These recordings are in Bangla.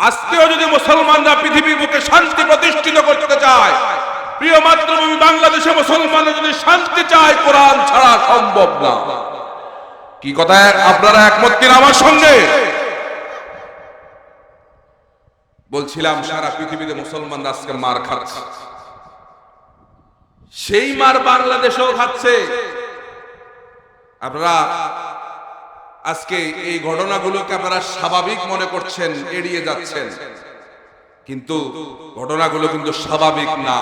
আজকেও যদি মুসলমানরা পৃথিবীর বুকে শান্তি প্রতিষ্ঠিত করতে চায়, প্রিয় মাতৃভূমি বাংলাদেশে মুসলমানরা যদি শান্তি চায়, কোরআন ছাড়া সম্ভব না। কি কথা আপনারা একমত কিনা আমার সঙ্গে? বলছিলাম সারা পৃথিবীতে মুসলমানরা আজকে মার খাচ্ছে, সেই মার বাংলাদেশেও খাচ্ছে। আপনারা আজকে এই ঘটনাগুলোকে আপনারা স্বাভাবিক মনে করছেন, এড়িয়ে যাচ্ছেন, কিন্তু ঘটনাগুলো কিন্তু স্বাভাবিক না।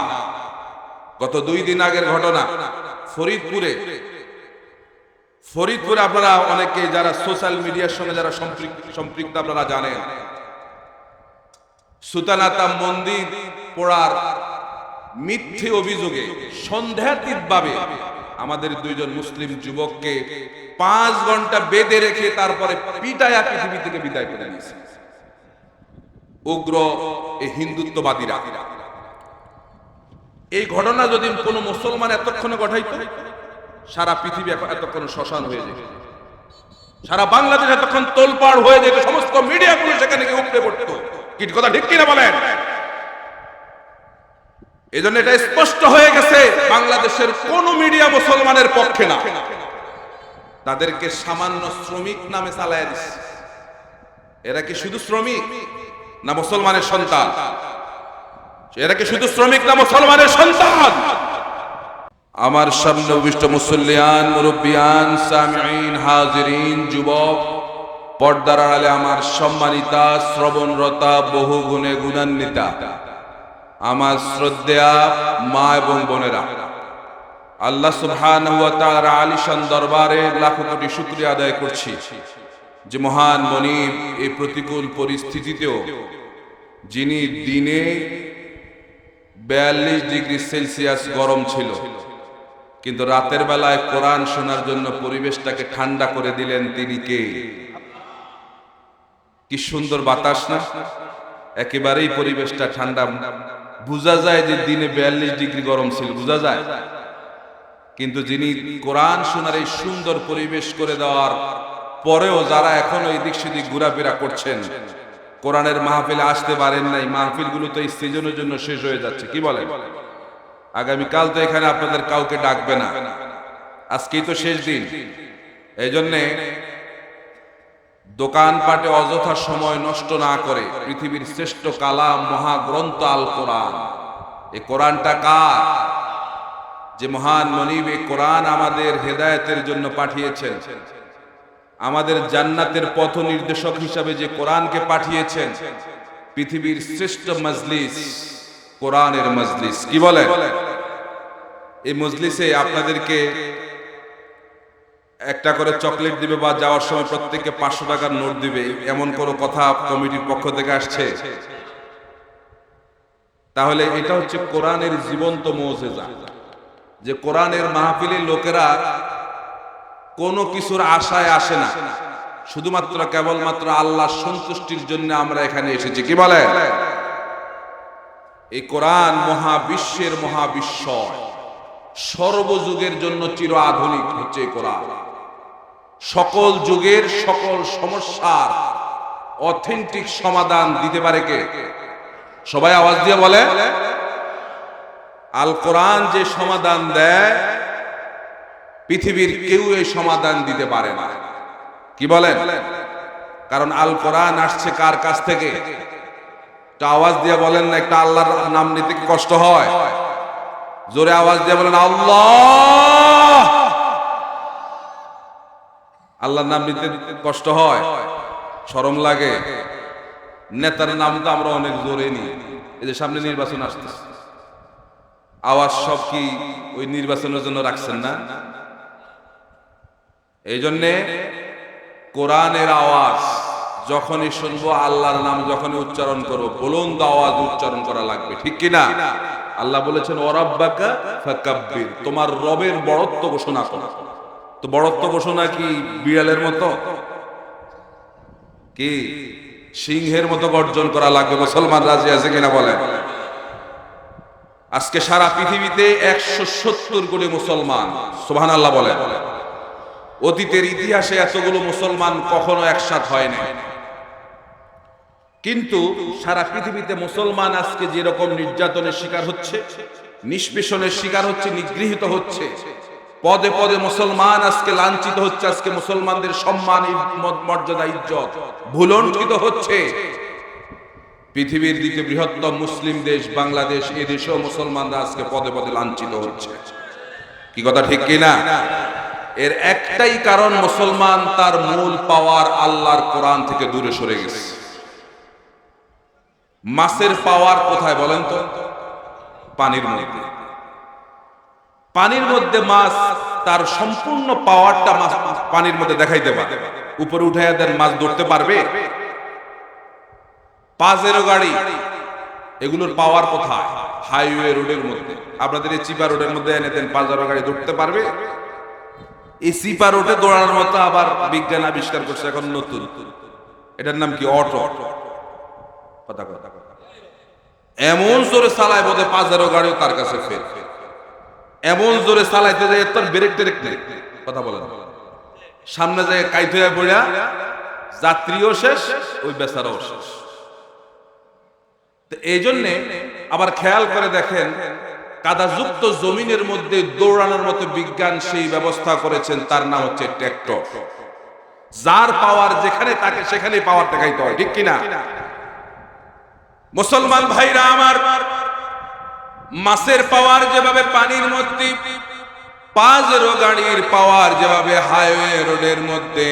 গত 2 দিন আগের ঘটনা ফরিদপুরে আপনারা অনেকে যারা সোশ্যাল মিডিয়ার সঙ্গে যারা সম্পৃক্ত আপনারা জানেন, সুতানাতা মন্দির পোড়ার মিথ্যে অভিযোগে সন্দেহাতীতভাবে আমাদের 2 জন মুসলিম যুবককে 5 ঘন্টা বেঁধে রেখে তারপরে পিটায়া পৃথিবী থেকে বিদায় করে দিয়েছে উগ্র এই হিন্দুত্ববাদীরা। এই ঘটনা যদি কোনো মুসলমান এতক্ষণে ঘটাইত, সারা পৃথিবী এতক্ষণ শ্মশান হয়ে যেত, সারা বাংলাদেশ এতক্ষণ তোলপাড় হয়ে যেত, সমস্ত মিডিয়াগুলো সেখানে গিয়ে উপড়ে পড়তো। কি কথা ঠিক কিনা বলেন? এজন্য এটা স্পষ্ট হয়ে গেছে বাংলাদেশের কোন মিডিয়া মুসলমানের পক্ষে না। তাদেরকে সামান্য শ্রমিক নামে চালায় দিচ্ছে। এরা কি শুধু শ্রমিক না মুসলমানের সন্তান? এরা কি শুধু শ্রমিক না মুসলমানের সন্তান? আমার সামনে উপবিষ্ট মুসল্লিয়ান, মুরব্বিয়ান, সামিঈন, হাজিরিন, যুবক, পর্দার আড়ালে আমার সম্মানিতা, শ্রবণরতা, বহু গুণে গুণান্বিতা আমার শ্রদ্ধেয়া মা এবং বোনেরা, আল্লাহ সুবহানাহু ওয়া তাআলার আলিশান দরবারে লাখো কোটি শুকরিয়া আদায় করছি যে মহান মনিব এই প্রতিকূল পরিস্থিতিতেও, যিনি দিনে 42 ডিগ্রি সেলসিয়াস গরম ছিল, কিন্তু রাতের বেলায় কোরআন শোনার জন্য পরিবেশটাকে ঠান্ডা করে দিলেন, তিনি কে? কি সুন্দর বাতাস না? একেবারেই পরিবেশটা ঠান্ডা। বোঝা যায় যে দিনে 42 ডিগ্রি গরম ছিল, বোঝা যায়। কিন্তু যিনি কোরআন শোনার এই সুন্দর পরিবেশ করে দেওয়ার পরেও যারা এখনো এদিক সেদিক ঘোরাফেরা করছেন, কোরআনের মাহফিলে আসতে পারেন নাই, মাহফিলগুলো তো এই সিজনের জন্য শেষ হয়ে যাচ্ছে, কি বলেন? আগামীকাল তো এখানে আপনাদের কাউকে ডাকবে না, আজকেই তো শেষ দিন। এই জন্যে দোকানপাটে অযথা সময় নষ্ট না করে পৃথিবীর শ্রেষ্ঠ কালাম মহাগ্রন্থ আল কোরআন, এই কোরআনটা কার? যে মহান মনিব এই কোরআন আমাদের হেদায়েতের জন্য পাঠিয়েছেন, আমাদের জান্নাতের পথ নির্দেশক হিসাবে যে কোরআনকে পাঠিয়েছেন, পৃথিবীর শ্রেষ্ঠ মজলিস কোরআনের মজলিস, কি বলেন? এই মজলিসে আপনাদেরকে একটা করে চকলেট দিবে বা যাওয়ার সময় প্রত্যেককে 500 টাকার নোট দিবে, এমন কোনো কথা কমিটির পক্ষ থেকে আসছে? তাহলে এটা হচ্ছে কোরআনের জীবন্ত মুজিজা, যে কোরআনের মাহফিলে লোকেরা কোনো কিছুর আশায় আসে না, শুধুমাত্র কেবলমাত্র আল্লাহর সন্তুষ্টির জন্য আমরা এখানে এসেছি, কি বলে? এই কোরআন মহাবিশ্বের মহাবিস্ময়, সর্বযুগের জন্য চির আধুনিক হচ্ছে এই কোরআন। সকল যুগের সকল সমস্যার অথেন্টিক সমাধান দিতে পারে কে? সবাই আওয়াজ দিয়ে বলে। আল কোরআন যে সমাধান দেয়, পৃথিবীর কেউ এই সমাধান দিতে পারে না, কি বলেন? কারণ আল কোরআন আসছে কার কাছ থেকে? একটা আওয়াজ দিয়ে বলেন না, একটা আল্লাহর নাম নিতে কি কষ্ট হয়? জোরে আওয়াজ দিয়ে বলেন আল্লাহ। আল্লাহর নাম নিতে কষ্ট হয়, শরম লাগে। নেতার নাম তো আমরা অনেক জোরে নিই। এই যে সামনে নির্বাচন আসতেছে, আওয়াজ সব কি ওই নির্বাচনের জন্য রাখছেন না? এই জন্যে কোরআনের আওয়াজ যখনই শুনবো, আল্লাহর নাম যখনই উচ্চারণ করবো, বুলন্দ আওয়াজ উচ্চারণ করা লাগবে, ঠিক কিনা? আল্লাহ বলেছেন ওয়ারাব্বাকা ফাকাব্বির, তোমার রবের বড়ত্ব ঘোষণা করো। তো বড়ত্ব ঘোষণা কি বিড়ালের মতো, কি সিংহের মতো গর্জন করা লাগবে? মুসলমান রাজি আছে কিনা বলেন? আজকে সারা পৃথিবীতে 170 কোটি মুসলমান, সুবহানাল্লাহ বলেন। অতীতের ইতিহাসে এতগুলো মুসলমান কখনো একসাথে হয় না। কিন্তু সারা পৃথিবীতে মুসলমান আজকে যেরকম নির্যাতনের শিকার হচ্ছে, নিষ্পেষণের শিকার হচ্ছে, নিগৃহীত হচ্ছে, পদে পদে মুসলমান আজকে লাঞ্ছিত হচ্ছে, আজকে মুসলমানদের সম্মান, মর্যাদা, ইজ্জত ভুলণ্ঠিত হচ্ছে। পৃথিবীর দ্বিতীয় বৃহত্তম মুসলিম দেশ বাংলাদেশ, এই দেশেও মুসলমানরা আজকে পদে পদে লাঞ্ছিত হচ্ছে। কি কথা ঠিক কিনা? এর একটাই কারণ, মুসলমান তার মূল পাওয়ার আল্লাহর কোরআন থেকে দূরে সরে গেছে। মাছের পাওয়ার কোথায় বলেন তো? পানির মধ্যে। পানির মধ্যে মাছ তার সম্পূর্ণ পাওয়ারটা পানির মধ্যে দেখাইতে পারে। উপরে উঠাইয়া দেন, মাছ ধরতে পারবে? পাজেরো গাড়ি, এগুলোর পাওয়ার কোথায়? হাইওয়ে রোডের মধ্যে। আপনাদের এই চিপা রোডের মধ্যে এনে দেন, পাজেরো গাড়ি ধরতে পারবে? এই চিপা রোডে দৌড়ানোর মতো আবার বিজ্ঞান আবিষ্কার করছে এখন নতুন, এটার নাম কি? অটো। কথা কথা এমন জোরে চালায় বোধ হয় পাজেরো গাড়িও তার কাছে ফের। এমন জোরে চালাইতে যায় তোর ব্রেক টেরেক নেই। কথা বলেন, সামনে যায় কাইত হয়ে পড়া, যাত্রীও শেষ, ওই বেচারাও শেষ। এই জন্যে আবার খেয়াল করে দেখেন, কাদাযুক্ত জমিনের মধ্যে দৌড়ানোর মতো বিজ্ঞান সেই ব্যবস্থা করেছেন, তার নাম হচ্ছে ট্র্যাক্টর। যার পাওয়ার যেখানে থাকে সেখানে পাওয়ার দেখাইতে হয়, ঠিক কিনা? মুসলমান ভাইরা আমার, মাছের পাওয়ার যেভাবে পানির মধ্যে, পাজেরো গাড়ির পাওয়ার যেভাবে হাইওয়ে রোডের মধ্যে,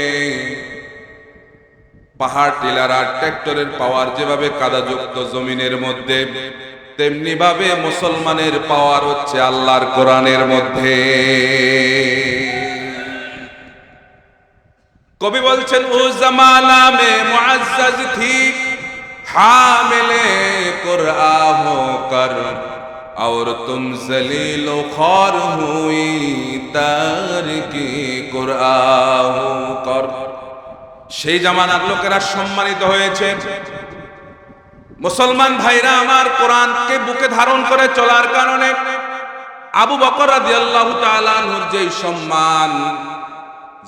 পাহাড় টিলার আর ট্র্যাক্টরের পাওয়ার যেভাবে কাদাযুক্ত জমিনের মধ্যে, তেমনি ভাবে মুসলমানের পাওয়ার হচ্ছে আল্লাহর কোরআনের মধ্যে। কবি বলছেন, ও জামানা মে মুআজ্জাজ থি হামিলে কুরআন হোকর, और तुम जलील ख्वार हुई तारिकी कुरआन होकर। সেই জামানার লোকেরা সম্মানিত হয়েছে। মুসলমান ভাইরা আমার, কোরআনকে বুকে ধারণ করে চলার কারণে আবু বকর রাদিয়াল্লাহু তাআলা আনহুর যেই সম্মান,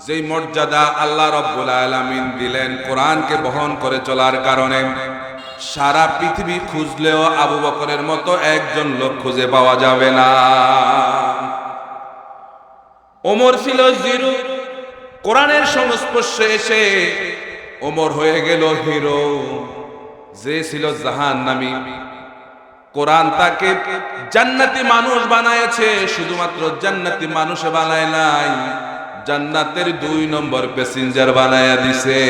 যেই মর্যাদা আল্লাহ রাব্বুল আলামিন দিলেন কোরআনকে বহন করে চলার কারণে, সারা পৃথিবী খুঁজলেও আবু বকরের মতো একজন লোক খুঁজে পাওয়া যাবে না। ওমর ছিল জিরো, কোরআনের সংস্পর্শে এসে ওমর হয়ে গেল হিরো। যে ছিল জাহান্নামী, কোরআন তাকে জান্নাতি মানুষ বানায়েছে। শুধুমাত্র জান্নাতি মানুষ বানায় নাই, জান্নাতের 2 নম্বর প্যাসেঞ্জার বানায়া দিছে।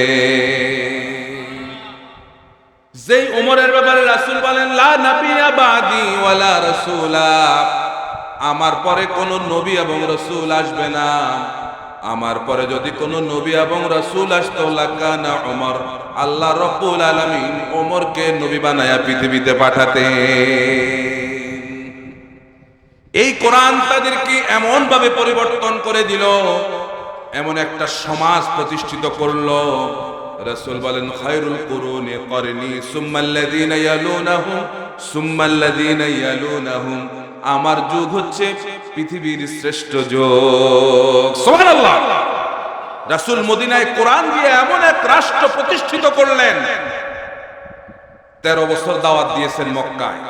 যেই ওমরের ব্যাপারে রাসূল বলেন, লা নাবিয়্যা বাদি ওয়ালা রাসূলা, আমার পরে কোন নবী এবং রাসূল আসবে না। আমার পরে যদি কোন নবী এবং রাসূল আসতো, লাকানা ওমর, আল্লাহ রাব্বুল আলামিন ওমরকে নবী বানায়া পৃথিবীতে পাঠাতেন। এই কোরআন তাদেরকে এমন ভাবে পরিবর্তন করে দিল, এমন একটা সমাজ প্রতিষ্ঠিত করলো। রাসূল বলেন, খায়রুল কুরুনি করনি সুম্মাল্লাযীনা ইয়ালুনাহুম সুম্মাল্লাযীনা ইয়ালুনাহুম, আমার যুগ হচ্ছে পৃথিবীর শ্রেষ্ঠ যুগ। সুবহানাল্লাহ। রাসূল মদিনায় কোরআন দিয়ে এমন এক রাষ্ট্র প্রতিষ্ঠিত করলেন। 13 বছর দাওয়াত দিয়েছেন মক্কায়,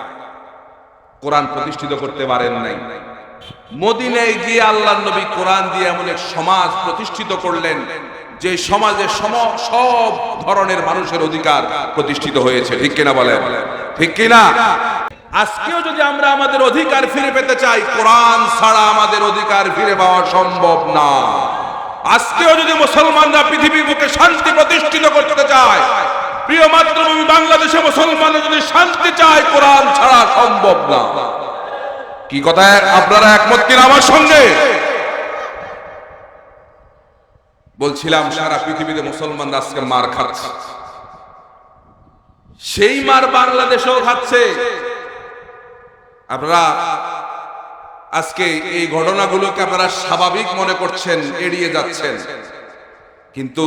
কোরআন প্রতিষ্ঠিত করতে পারেন নাই। মদিনায় গিয়ে আল্লাহর নবী কোরআন দিয়ে এমন এক সমাজ প্রতিষ্ঠিত করলেন, যে সমাজে সব ধরনের মানুষের অধিকার প্রতিষ্ঠিত হয়েছে। ঠিক কিনা বলেন? ঠিক কিনা? আজকেও যদি আমরা আমাদের অধিকার ফিরে পেতে চাই, কোরআন ছাড়া আমাদের অধিকার ফিরে পাওয়া সম্ভব না। আজকেও যদি মুসলমানরা পৃথিবীর বুকে শান্তি প্রতিষ্ঠিত করতে চায়, প্রিয় মাতৃভূমি বাংলাদেশে মুসলমানরা যদি শান্তি চায়, কোরআন ছাড়া সম্ভব না। কি কথা আপনারা একমত কিনা আমার সঙ্গে? বলছিলাম, সারা পৃথিবীতে মুসলমানরা আজকে মার খাচ্ছে, সেই মার বাংলাদেশেও খাচ্ছে। আপনারা আজকে এই ঘটনাগুলোকে আপনারা স্বাভাবিক মনে করছেন, এড়িয়ে যাচ্ছেন, কিন্তু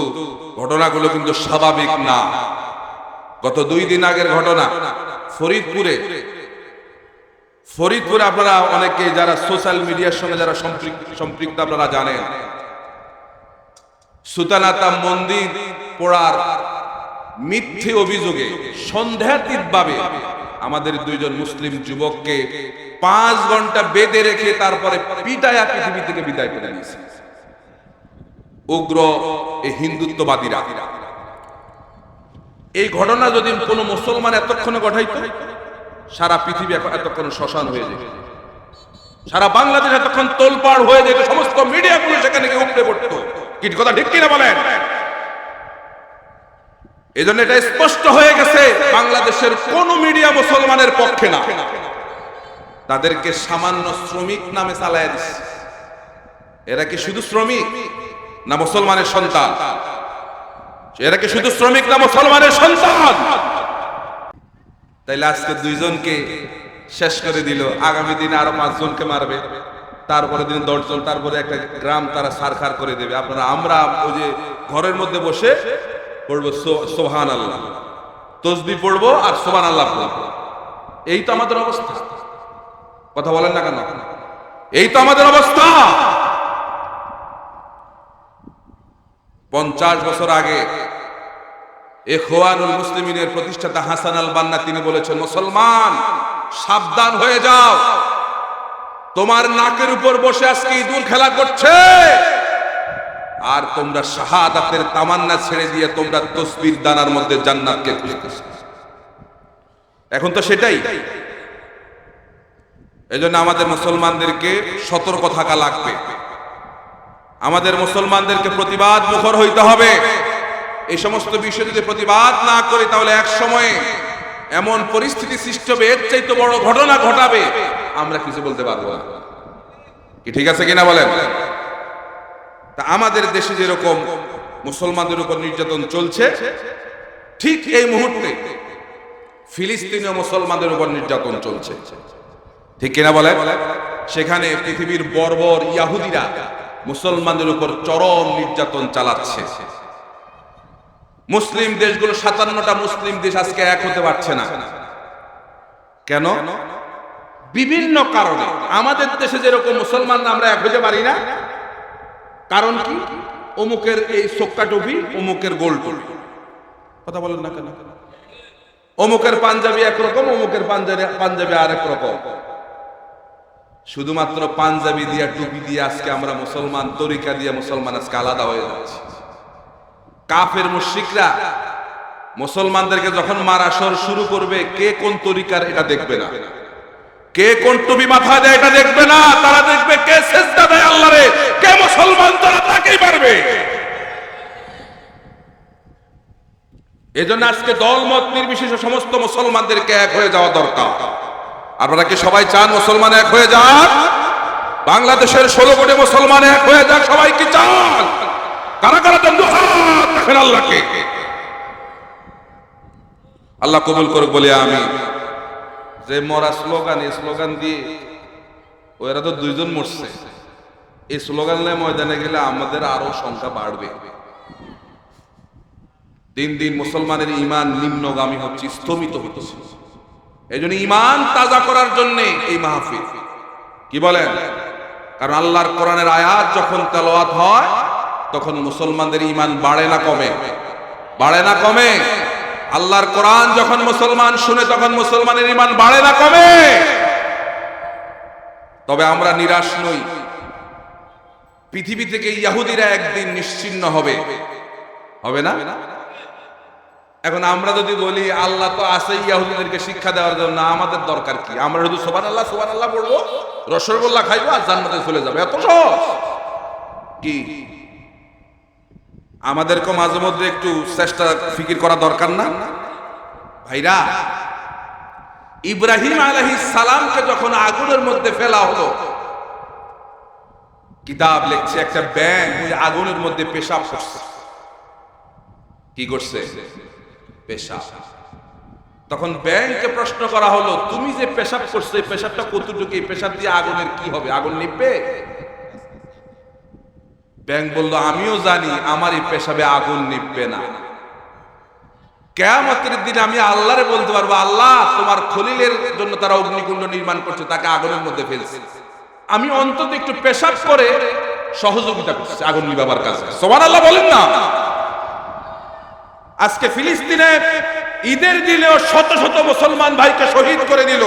ঘটনাগুলো কিন্তু স্বাভাবিক না। গত 2 দিন আগের ঘটনা ফরিদপুরে আপনারা অনেকে যারা সোশ্যাল মিডিয়ার সঙ্গে যারা সম্পৃক্ত আপনারা জানেন, সুতানাতা মন্দির পোড়ার মিথ্যে অভিযোগে সন্দেহাতীতভাবে আমাদের দুইজন মুসলিম যুবককে 5 ঘন্টা বেঁধে রেখে তারপরে পিটায়া পৃথিবী থেকে বিদায় করে দিয়েছে উগ্র এই হিন্দুত্ববাদীরা। এই ঘটনা যদি কোনো মুসলমান এতক্ষণে ঘটাইত, সারা পৃথিবী এতক্ষণ শ্মশান হয়ে যেত, সারা বাংলাদেশ এতক্ষণ তোলপাড় হয়ে যেত, সমস্ত মিডিয়াগুলো সেখানে গিয়ে উপড়ে পড়তো। কি কথা ঠিক কিনা বলেন? এজন্য এটা স্পষ্ট হয়ে গেছে বাংলাদেশের কোন মিডিয়া মুসলমানের পক্ষে না। তাদেরকে সামান্য শ্রমিক নামে চালায় দিচ্ছে। এরা কি শুধু শ্রমিক না মুসলমানের সন্তান? এরা কি শুধু শ্রমিক না মুসলমানের সন্তান? তাইলে আজকে 2 জনকে শেষ করে দিল, আগামী দিনে আরো 5 জনকে মারবে, তারপরে দিন 10 জন, তারপরে একটা গ্রাম তারা সারখার করে দেবে। আমরা ওই যে ঘরের মধ্যে বসে পড়বো সুবহানাল্লাহ, তাসবিহ পড়বো আর সুবহানাল্লাহ পড়বো। এই তো আমাদের অবস্থা। কথা বলেন না কেন? এই তো আমাদের অবস্থা। 50 বছর আগে ইখওয়ানুল মুসলিমিনের প্রতিষ্ঠাতা হাসান আল বান্না তিনি বলেছেন, মুসলমান সাবধান হয়ে যাও, তোমার নাকের উপর বসে আজকে ইঁদুর খেলা করছে, আর তোমরা শাহাদাতের তামান্না ছেড়ে দিয়ে তোমরা তসবির দানার মধ্যে জান্নাতকে খুঁজতেছো। এখন তো সেটাই। এজন্য আমাদের মুসলমানদেরকে সতর্ক থাকা লাগবে, আমাদের মুসলমানদেরকে প্রতিবাদ মুখর হইতে হবে। এই সমস্ত বিষয় যদি প্রতিবাদ না করি তাহলে এক সময়ে এমন পরিস্থিতি সৃষ্টি হবে, এর চাইতে বড় ঘটনা ঘটাবে, আমরা কিছু বলতে পারবো না। কি ঠিক আছে কিনা বলেন? তা আমাদের দেশে যেরকম মুসলমানদের উপর নির্যাতন চলছে, ঠিক এই মুহূর্তে ফিলিস্তিনীয় মুসলমানদের উপর নির্যাতন চলছে। ঠিক কিনা বলেন? সেখানে পৃথিবীর বর্বর ইহুদিরা মুসলমানদের উপর চরম নির্যাতন চালাচ্ছে। মুসলিম দেশগুলো 57টা মুসলিম দেশ আজকে এক হতে পারছে না। কেন? বিভিন্ন কারণে। আমাদের দেশে যেরকম মুসলমানরা আমরা এক হতে পারি না, কারণ কি? অমুকের এই সোক্কা টুপি, অমুকের গোল টুপি। কথা বলেন না কেন? অমুকের পাঞ্জাবি একরকম, অমুকের পাঞ্জাবি আরেক রকম। শুধুমাত্র পাঞ্জাবি দিয়া টুপি দিয়ে আজকে আমরা মুসলমান, তরিকা দিয়ে মুসলমান আজকে আলাদা হয়ে যাচ্ছে। কাফের মুশরিকরা মুসলমানদেরকে যখন মারা শুরু করবে, কে কোন তরিকার এটা দেখবে না, কে কোন টুপি মাথায় দেয় এটা দেখবে না, তারা দেখবে কে সিজদা দেয় আল্লাহরে, কে মুসলমান, তারা তাকেই পারবে। এজন্য আজকে দলমত নির্বিশেষে সমস্ত মুসলমানদেরকে এক হয়ে যাওয়া দরকার। আপনারা কি সবাই চান মুসলমান এক হয়ে যাক? বাংলাদেশের 16 কোটি মুসলমান এক হয়ে যাক, সবাই কি চান? কারা কারা দেন হাত দেখেন আল্লাহকে। আল্লাহ কবুল করুক বলে আমি। যে মরা স্লোগান, এই স্লোগান দিয়ে ওরা তো 2 জন মরছে, এই স্লোগান নিয়ে ময়দানে গেলে আমাদের আরো সংখ্যা বাড়বে। দিন দিন মুসলমানের ঈমান নিম্নগামী হচ্ছে, স্তমিত হচ্ছে। এই জন্য ঈমান তাজা করার জন্য এই মাহফিল। কি বলেন? কারণ আল্লাহর কোরআনের আয়াত যখন তেলাওয়াত হয় তখন মুসলমানদের ঈমান বাড়ে না কমে? বাড়ে না কমে? আল্লাহর কোরআন যখন মুসলমান শুনে তখন মুসলমানের ঈমান বাড়ে না কমে? তবে আমরা নিরাশ নই। পৃথিবী থেকে ইহুদিরা একদিন নিশ্চিহ্ন হবে, হবে না? এখন আমরা যদি বলি আল্লাহ তো আছে ইহুদিদেরকে শিক্ষা দেওয়ার জন্য, আমাদের দরকার কি? আমরা শুধু সুবহানাল্লাহ সুবহানাল্লাহ বলবো, রসগোল্লা খাইবো আর জান্নাতে চলে যাবে, এত সহজ কি? আমাদেরকে মাঝে মধ্যে একটু চেষ্টা ফিকির করা দরকার না ভাইরা? ইব্রাহিম আলাইহিস সালামকে যখন আগুনের মধ্যে ফেলা হলো, কিতাব লিখছে একটা ব্যাঙ ওই আগুনের মধ্যে পেশাব করছে। কি করছে? পেশাব। তখন ব্যাঙকে প্রশ্ন করা হলো, তুমি যে পেশাব করছো এই পেশাবটা কতটুকু? এই পেশাব দিয়ে আগুনের কি হবে? আগুন নিভবে? ব্যাঙ বলল, আমিও জানি আমার এই পেশাবে আগুন নিভবে না। কিয়ামতের দিন আমি আল্লাহরে বলতে পারবো, আল্লাহ তোমার খলিলের জন্য তারা অগ্নিকুণ্ড নির্মাণ করছে, তাকে আগুনের মধ্যে ফেলছে, আমি অন্তত একটু পেশাব করে সহযোগিতা করছি আগুন নিভাবার কাছে। সুবহানাল্লাহ বলেন না? আজকে ফিলিস্তিনে ঈদের দিনেও শত শত মুসলমান ভাইকে শহীদ করে দিল।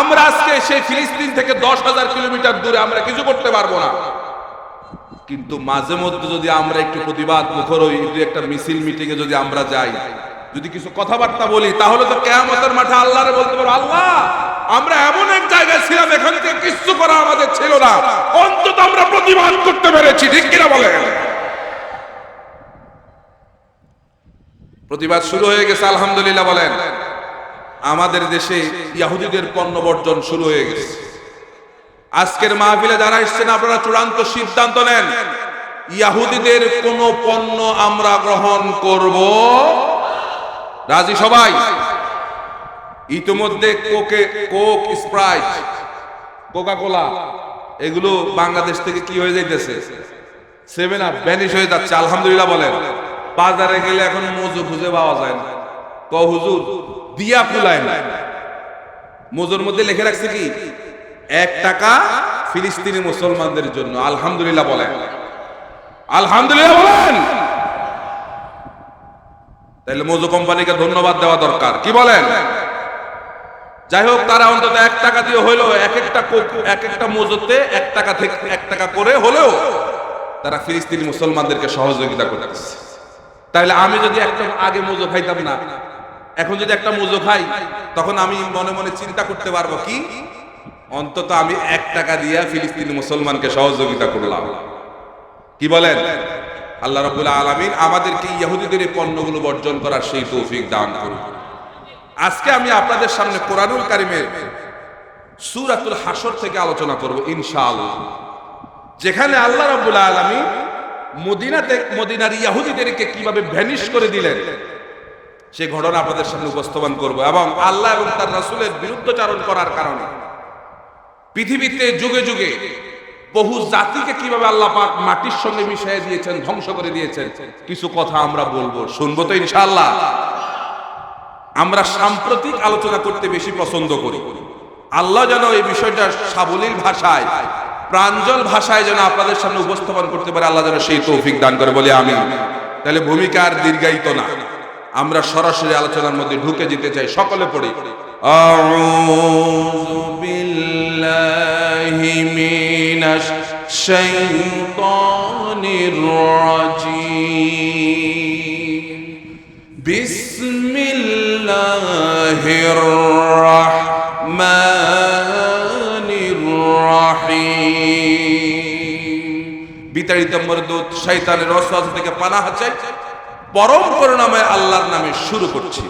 আমরা আজকে সেই ফিলিস্তিন থেকে 10,000 কিলোমিটার দূরে, আমরা কিছু করতে পারবো না। কিন্তু মাঝে মধ্যে যদি আমরা একটু প্রতিবাদ মুখর হই, যদি একটা মিছিল মিটিং এ যদি আমরা যাই, যদি কিছু কথাবার্তা বলি, তাহলে তো কিয়ামতের মাঠে আল্লাহরে বলতে পারবো, আল্লাহ আমরা এমন এক জায়গায় ছিলাম এখান থেকে কিছু করা আমাদের ছিল না, অন্তত আমরা প্রতিবাদ করতে পেরেছি। ঠিক কিনা বলেন? প্রতিবাদ শুরু হয়ে গেছে আলহামদুলিল্লাহ বলেন। আমাদের দেশে ইহুদিদের পণ্য বর্জন শুরু হয়ে গেছে। আজকের মাহফিলে যারা এসেছেন আপনারা চূড়ান্ত সিদ্ধান্ত নেন, ইহুদিদের কোন পণ্য আমরা গ্রহণ করব। রাজি সবাই? ইতিমধ্যে কোক, স্প্রাইট, কোকা কোলা এগুলো বাংলাদেশ থেকে কি হয়ে যাইতেছে, 7 আপ ভ্যানিশ হয়ে যাচ্ছে। আলহামদুলিল্লাহ বলেন। বাজারে গেলে এখন মজু খুঁজে পাওয়া যায় না। হুজুর দিয়া ফুলায় না, মজুর মধ্যে লিখে রাখছে কি 1 টাকা ফিলিস্তিনি মুসলমানদের জন্য। আলহামদুলিল্লাহ বলেন, আলহামদুলিল্লাহ বলেন। তাহলে মজু কোম্পানিকে ধন্যবাদ দেওয়া দরকার, কি বলেন? যাই হোক, তারা অন্তত 1 টাকা দিয়ে হইলো এক একটা মজুতে 1 টাকা থেকে 1 টাকা করে হলেও তারা ফিলিস্তিনি মুসলমানদেরকে সহযোগিতা করতেছে। তাহলে আমি যদি একটা আগে মজু খাইতাম না, এখন যদি একটা মজু খাই, তখন আমি মনে মনে চিন্তা করতে পারবো কি অন্তত আমি 1 টাকা দিয়ে ফিলিস্তিনি মুসলমানকে সহযোগিতা করলাম। কি বলেন? আল্লাহ রাব্বুল আলামিন আমাদেরকে ইহুদিদের এই পণ্যগুলো বর্জন করার সেই তৌফিক দান করুন। আজকে আমি আপনাদের সামনে কোরআনুল কারীমের সূরাতুল হাসর থেকে আলোচনা করব ইনশাআল্লাহ, যেখানে আল্লাহ রাব্বুল আলামিন মদিনার ইহুদিদেরকে কিভাবে ভ্যানিশ করে দিলেন সেই ঘটনা আপনাদের সামনে উপস্থাপন করব। এবং আল্লাহ এবং তার রাসূলের বিরুদ্ধাচরণ করার কারণে পৃথিবীতে যুগে যুগে বহু জাতিকে কিভাবে আল্লাহ পাক মাটির সঙ্গে মিশিয়ে দিয়েছেন, ধ্বংস করে দিয়েছেন, কিছু কথা আমরা বলবো, শুনবো তো ইনশাআল্লাহ। আমরা সাম্প্রতিক আলোচনা করতে বেশি পছন্দ করি। আল্লাহ যেন এই বিষয়টা সাবলীল ভাষায়, প্রাঞ্জল ভাষায় যেন আপনাদের সামনে উপস্থাপন করতে পারে, আল্লাহ যেন সেই তৌফিক দান করে বলে আমি। তাহলে ভূমিকা আর দীর্ঘায়িত না, আমরা সরাসরি আলোচনার মধ্যে ঢুকে যেতে চাই। সকলে পড়ি, আউযু বিল্লাহি মিনাশ শাইতানির রাজীম, বিসমিল্লাহির রাহমানির রাহিম। বিতাড়িত মরদুদ শয়তানের ওয়াসওয়াসা থেকে পানাহ চাই, পরম করুণাময় আল্লাহর নামে শুরু করছি।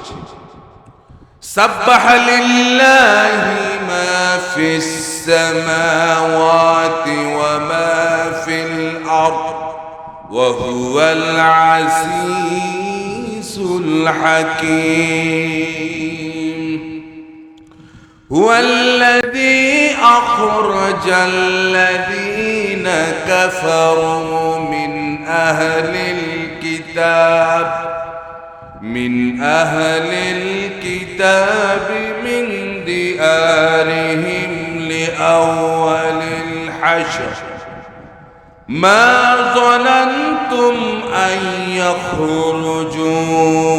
সাব্বাহা লিল্লাহি মা ফিস সামাওয়াতি ওয়া মা ফিল আরদ ওয়া হুয়াল আজিজুল হাকীম। হুয়াল্লাযী আখরাজাল্লাযীনা কাফারু মিন আহলিল কিতাব من ديارهم لأول الحشر ما ظننتم أن يخرجوا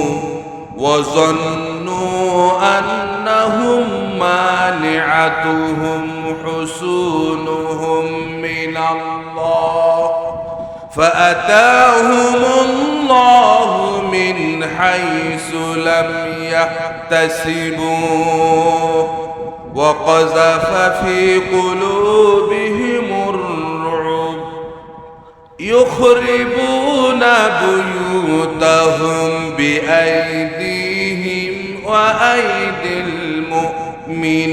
وظنوا أنهم مانعتهم حصونهم من الله فأتاهم الله من حيث لم يحتسبوا وقذف في قلوبهم الرعب يخربون بيوتهم بأيديهم وأيدي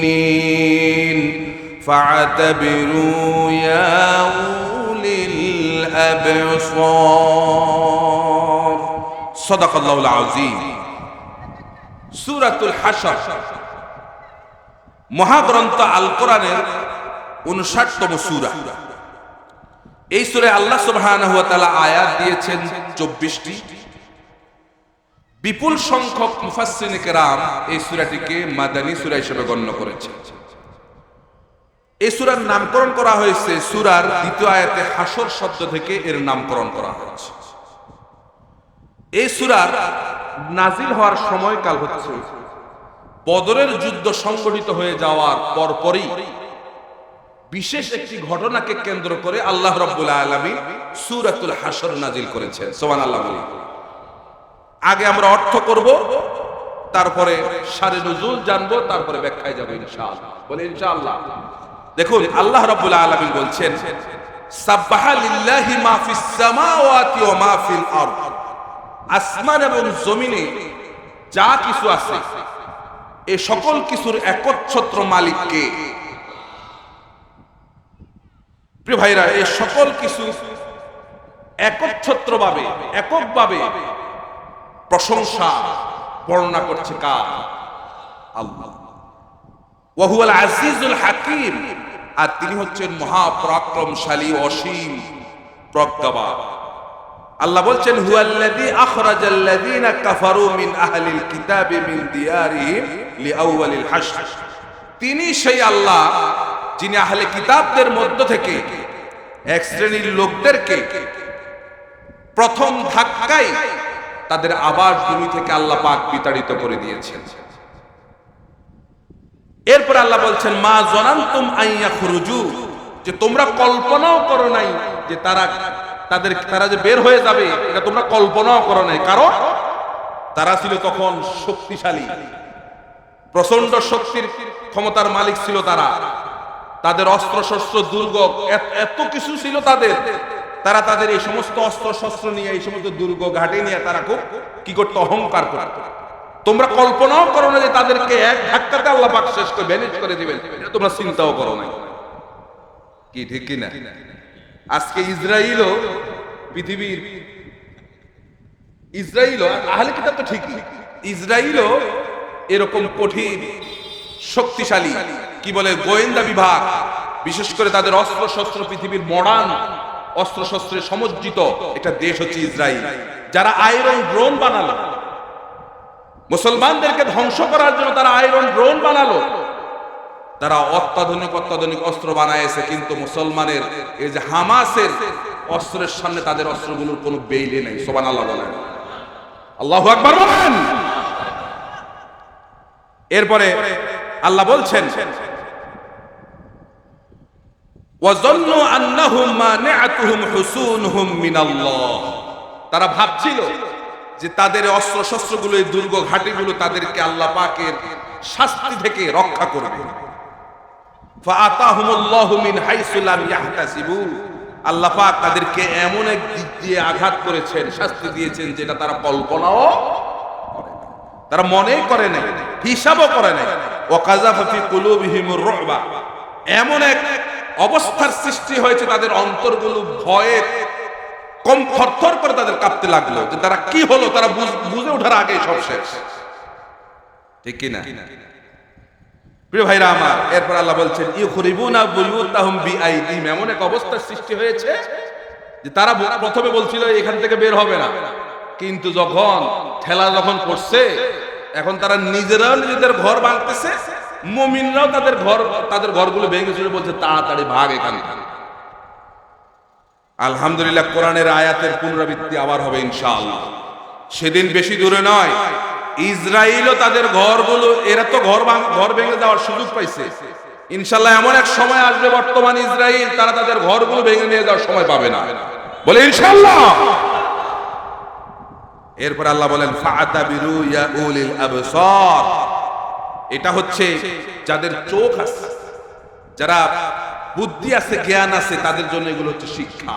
المؤمنين فاعتبروا يا أولي الأبصار صدق الله العظيم। সূরাতুল হাশর মহাগ্রন্থ আল কোরআনের 59তম সূরা। এই সূরায় আল্লাহ সুবহানাহু ওয়া তাআলা আয়াত দিয়েছেন 24টি। বিপুল সংখ্যক মুফাসসিরিনে কেরাম এই সূরাটিকে মাদানী সূরা হিসেবে গণ্য করেছেন। এই সূরার নামকরণ করা হয়েছে, সূরার দ্বিতীয় আয়াতে হাসর শব্দ থেকে এর নামকরণ করা হয়েছে। এই সূরার নাজিল হওয়ার সময়কাল হচ্ছে বদরের যুদ্ধ সংগঠিত হয়ে যাওয়ার পরপরই বিশেষ একটি ঘটনাকে কেন্দ্র করে আল্লাহ রাব্বুল আলামিন সূরাতুল হাসর নাজিল করেছেন। সুবহানাল্লাহ বলি। আগে আমরা অর্থ করব, তারপরে শারে নুজুল জানবো, তারপরে ব্যাখ্যায় যাব ইনশাআল্লাহ। বলে ইনশাআল্লাহ। দেখুন আল্লাহ রাব্বুল আলামিন বলছেন, সাব্বাহা লিল্লাহি মা ফিস সামাওয়াতি ওয়া মা ফিল আরদ। আসমান এবং জমিনে যা কিছু আছে এই সকল কিছুর একচ্ছত্র মালিক কে? প্রিয় ভাইরা, এই সকল কিছু একচ্ছত্রভাবে এককভাবে প্রশংসা বর্ণনা করছে কার? আল্লাহ। ওয়া হুয়াল আজিজুল হাকিম, আর তিনি হচ্ছেন মহাপরাক্রমশালী অসীম প্রজ্ঞাবান। আল্লাহ বলছেন, হুয়াল্লাযী আখরাজাল্লাযীনা কাফারু মিন আহলিল কিতাবি মিন দিয়ারিহিম লিআউয়ালিল হাশর। তিনি সেই আল্লাহ যিনি আহলে কিতাবদের মধ্য থেকে এক শ্রেণীর লোকদেরকে প্রথম ধাক্কায় তাদের আবাস ভূমি থেকে আল্লাহ পাক বিতাড়িত করে দিয়েছেন। এরপর আল্লাহ বলছেন, মা জানান্তুম আইয়া খুরুজু, যে তোমরা কল্পনাও করো নাই যে তারা যে বের হয়ে যাবে, এটা তোমরা কল্পনাও করো নাই। কারণ তারা ছিল তখন শক্তিশালী, প্রচন্ড শক্তির ক্ষমতার মালিক ছিল তারা। তাদের অস্ত্র শস্ত্র দুর্গ এত কিছু ছিল তারা তাদের এই সমস্ত অস্ত্র শস্ত্র নিয়ে, এই সমস্ত দুর্গ ঘাটে নিয়ে তারা খুব কি করতো? অহংকার করতো। তোমরা কল্পনাও করো না যে তাদেরকে এক ধাক্কাতে আল্লাহ পাক শেষ করে ভ্যানিশ করে দিবেন, এটা তোমরা চিন্তাও করো না। কি ঠিক কি না? আজকে ইসরায়েলও পৃথিবীর আহলে কিতাব তো ঠিকই, ইসরায়েলও এরকম কঠিন শক্তিশালী কি বলে গোয়েন্দা বিভাগ, বিশেষ করে তাদের অস্ত্র শস্ত্র পৃথিবীর মডার্ন অস্ত্র শস্ত্রে সমজ্জিত একটা দেশ হচ্ছে ইসরায়েল, যারা আয়রন ড্রোন বানালো মুসলমানদেরকে ধ্বংস করার জন্য। তারা আয়রন ড্রোন বানালো, তারা অত্যাধুনিক অস্ত্র বানাইছে, কিন্তু মুসলমানের এই যে হামাসের অস্ত্রের সামনে তাদের অস্ত্রগুলোর কোনো বেইলি নেই। সুবহানাল্লাহ বলেন, আল্লাহু আকবার বলেন। এরপরে আল্লাহ বলছেন, ওয়াযান্নু আন্নাহুম মানি'আতুহুম হুসুনুহুম মিনাল্লাহ। তারা ভাবছিল যে তাদের অস্ত্র শস্ত্রগুলো, এই দুর্গ ঘাটিগুলো তাদেরকে আল্লাহ পাকের শাস্তি থেকে রক্ষা করবে। ফাআতাহুমুল্লাহু মিন হাইসু লাম ইয়াহতাসিবু। আল্লাহ পাক তাদেরকে এমন এক দিক দিয়ে আঘাত করেছেন, শাস্তি দিয়েছেন, যেটা তারা কল্পনাও করে না, তারা মনেই করে নাই, হিসাবও করে নাই। ওয়া কাযাফা ফি কুলুবিহিমুর রুবা। এমন এক অবস্থার সৃষ্টি হয়েছে তাদের অন্তরগুলো ভয়ে থরথর করে তাদের কাঁপতে লাগলো, যে তারা কি হলো তারা বুঝে ওঠার আগে সব শেষ। ঠিক কি না প্রিয় ভাইরা আমার? এরপর আল্লাহ বলছেন, ইউখরিবুনা বুয়ুতাহুম বিআইদিহিম। এমন এক অবস্থার সৃষ্টি হয়েছে যে তারা প্রথমে বলছিল এখান থেকে বের হবে না, কিন্তু যখন ঠেলা পড়ছে, এখন তারা নিজেরাও নিজেদের ঘর ভাঙতেছে, মুমিনরাও তাদের ঘরগুলো ভেঙে চুরে বলছে তাড়াতাড়ি ভাগ এখান থেকে। আলহামদুলিল্লাহ, কোরআনের আয়াতের পুনরাবৃত্তি আবার হবে ইনশাআল্লাহ। সেদিন বেশি দূরে নয়, ইসরায়েলও তাদের ঘরগুলো, এরা তো ঘর ভেঙে যাওয়ার সুযোগ পাইছে। ইনশাআল্লাহ এমন এক সময় আসবে বর্তমান ইসরায়েল তারা তাদের ঘরগুলো ভেঙে নিয়ে যাওয়ার সময় পাবে না। বলে ইনশাআল্লাহ। এরপর আল্লাহ বলেন, ফাআতাবিরু ইয়া উলিল আবসার। এটা হচ্ছে যাদের চোখ আছে, যারা বুদ্ধি আছে, জ্ঞান আছে, তাদের জন্য এগুলো হচ্ছে শিক্ষা।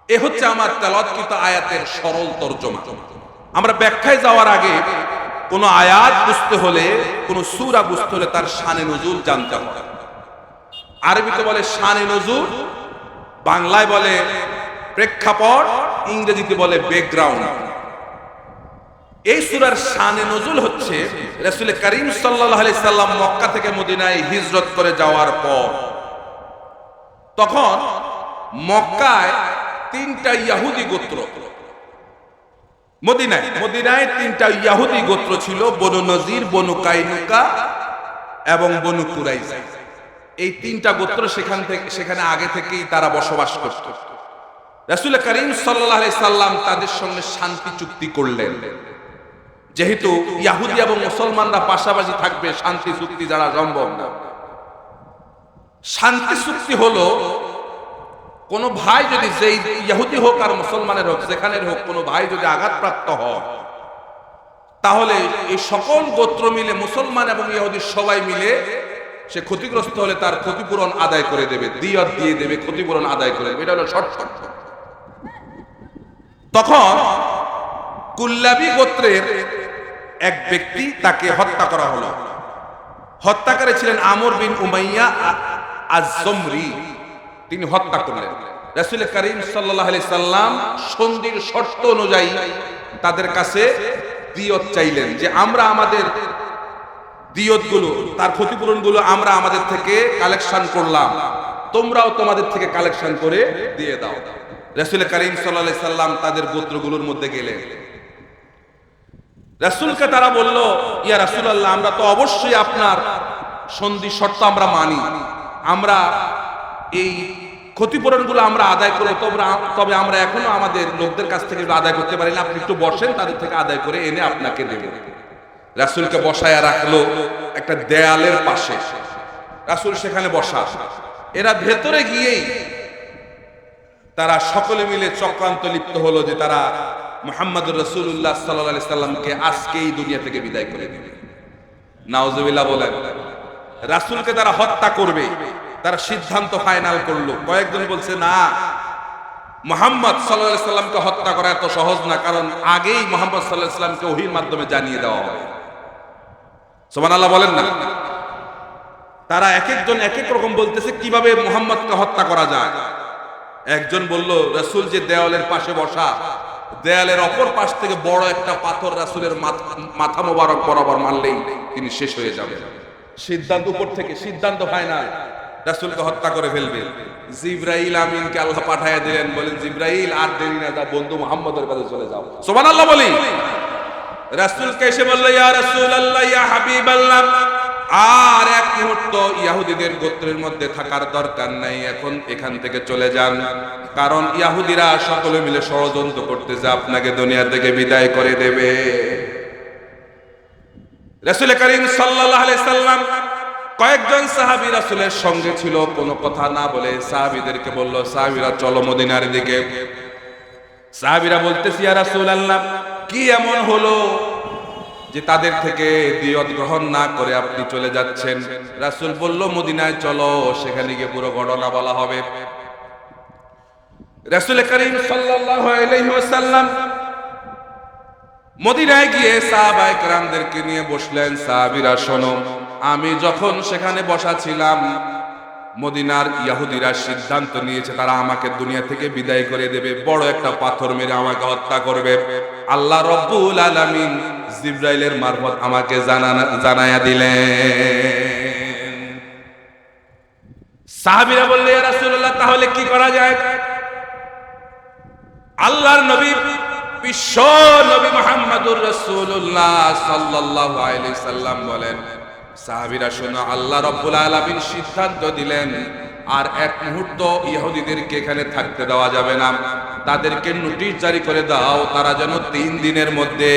এ হচ্ছে আমার তেলাওয়াতকৃত আয়াতের সরল তরজমা। আমরা ব্যাখ্যায় যাওয়ার আগে কোন আয়াত বুঝতে হলে, কোন সূরা বুঝতে হলে তার শানে নুজুল জানতে হবে। আরবিতে বলে শানে নুজুল, বাংলায় বলে প্রেক্ষাপট, ইংরেজিতে বলে ব্যাকগ্রাউন্ড। এই সূরার শানে নুজুল হচ্ছে রাসূল করিম সাল্লাল্লাহু আলাইহি সাল্লাম মক্কা থেকে মদিনায় হিজরত করে যাওয়ার পর, তখন মক্কায় তিনটা ইহুদি গোত্র, মদিনায় তিনটা ইহুদি গোত্র ছিল, বনু নজির, বনু কাইনুকা এবং বনু কুরাইজা। এই তিনটা গোত্র সেখানে আগে থেকেই তারা বসবাস করত। রাসূল করিম সাল্লাল্লাহু আলাইহি সাল্লাম তাদের সঙ্গে শান্তি চুক্তি করলেন। যেহেতু ইহুদি এবং মুসলমানরা পাশাপাশি থাকবে, শান্তি চুক্তি দ্বারা সম্ভব না। শান্তি চুক্তি হলো কোন ভাই যদি, যেই ইহুদি হোক আর মুসলমানের হোক, যেখানের হোক, কোন ভাই যদি আঘাতপ্রাপ্ত হয়, তাহলে এই সকল গোত্র মিলে, মুসলমান এবং ইহুদি সবাই মিলে, সে ক্ষতিগ্রস্ত হলে তার ক্ষতিপূরণ আদায় করে দেবে, দিয়ত দিয়ে দেবে, ক্ষতিপূরণ আদায় করে দেবে। এটা হলো শর্ত। তখন কুল্লাবী গোত্রের এক ব্যক্তি, তাকে হত্যা করা হলো। হত্যাকারী ছিলেন আমর বিন উমাইয়া আজ-জমরি। তিনি হত্যা করলেন। রাসূল করিম সাল্লাল্লাহু আলাইহি সাল্লাম সন্ধির শর্ত অনুযায়ী তাদের কাছে দিয়ত চাইলেন, যে আমরা আমাদের দিয়তগুলো, তার ক্ষতিপূরণগুলো আমরা আমাদের থেকে কালেকশন করলাম, তোমরাও তোমাদের থেকে কালেকশন করে দিয়ে দাও। রাসূল করিম সাল্লাল্লাহু আলাইহি সাল্লাম তাদের গোত্রগুলোর মধ্যে গেলেন। রাসূলকে তারা বলল, ইয়া রাসূলুল্লাহ, আমরা তো অবশ্যই আপনার সন্ধি শর্ত আমরা মানি, আমরা এই ক্ষতিপূরণগুলো আমরা আদায় করব, তবে আমরা এখনো আমাদের লোকদের কাছ থেকে আদায় করতে পারি না, আপনি একটু বসেন, তাদের থেকে আদায় করে এনে আপনাকে দেব। রাসূলকে বসায়া রাখলো একটা দেয়ালের পাশে। রাসূল সেখানে বসা। এরা ভেতরে গিয়েই তারা সকলে মিলে চক্রান্ত লিপ্ত হলো যে তারা মুহাম্মদুর রাসূলুল্লাহ সাল্লাল্লাহু আলাইহি সাল্লামকে আজকেই দুনিয়া থেকে বিদায় করে দেবে। নাউজুবিল্লাহ বলেন। রাসূলকে তারা হত্যা করবে, তারা সিদ্ধান্ত ফাইনাল করলো। কয়েকজন বলছে না, মুহাম্মদ সাল্লাল্লাহু আলাইহি সাল্লামকে হত্যা করা এত সহজ না, কারণ আগেই মুহাম্মদ সাল্লাল্লাহু আলাইহি সাল্লামকে ওহীর মাধ্যমে জানিয়ে দেওয়া হবে। সুবহানাল্লাহ বলেন না। তারা এক একজন এক এক রকম বলতেছে কিভাবে মুহাম্মদকে হত্যা করা যায়। একজন বলল, রাসূল যে দেওয়ালের পাশে বসা, দেয়ালের অপর পাশ থেকে বড় একটা পাথর রাসূলের মাথা মোবারক বরাবর মারলেই তিনি শেষ হয়ে যাবেন। সিদ্ধান্ত উপর থেকে, সিদ্ধান্ত ফাইনাল, রাসূলকে হত্যা করে ফেলবে। জিবরাইল আমিনকে আল্লাহ পাঠায়া দিলেন, বলেন জিবরাইল আর দেরি না, যা বন্ধু মুহাম্মদের কাছে চলে যাও। সুবহানাল্লাহ বলি। রাসূলকে এসে বলল, ইয়া রাসূলুল্লাহ, ইয়া হাবিবাল্লাহ, আর এক মুহূর্ত ইহুদিদের গোত্রের মধ্যে থাকার দরকার নাই, এখন এখান থেকে চলে যান, কারণ ইহুদিরা সকলে মিলে ষড়যন্ত্র করতেছে আপনাকে দুনিয়া থেকে বিদায় করে দেবে। রাসূল করিম সাল্লাল্লাহু আলাইহি সাল্লাম, কয়েকজন সাহাবী রাসূলের সঙ্গে ছিল, কোনো কথা না বলে সাহাবীদেরকে বলল, সাহাবীরা চলো মদিনার দিকে। সাহাবীরা বলতেছে, ইয়া রাসূলুল্লাহ, কি এমন হলো যে তাদের থেকে দিয়ত গ্রহণ না করে আপনি চলে যাচ্ছেন? রাসূল বলল, মদিনায় চলো, সেখানে গিয়ে পুরো ঘটনা বলা হবে। রাসূল করিম সাল্লাল্লাহু আলাইহি ওয়াসাল্লাম মদিনায় গিয়ে সাহাবায়ে কেরামদেরকে নিয়ে বসলেন। সাহাবীরা শোনো, আমি যখন সেখানে বসা ছিলাম, মদিনার ইহুদিরা সিদ্ধান্ত নিয়েছে তারা আমাকে দুনিয়া থেকে বিদায় করে দেবে, বড় একটা পাথর মেরে আমাকে হত্যা করবে। আল্লাহ রব্বুল আলামিন জিবরাইলের মারফত আমাকে জানায়া দিলেন। সাহাবীরা বললেন, ইয়া রাসূলুল্লাহ, তাহলে কি করা যায়? আল্লাহর নবী, বিশ্ব নবী মুহাম্মদুর রাসূলুল্লাহ সাল্লাল্লাহু আলাইহি সাল্লাম বলেন, সাহাবীরা শোনো, আল্লাহ রাব্বুল আলামিন সিদ্ধান্ত দিলেন আর এক মুহূর্ত ইহুদিদেরকে এখানে থাকতে দেওয়া যাবে না, তাদেরকে নোটিশ জারি করে দাও, তারা যেন 3 দিনের মধ্যে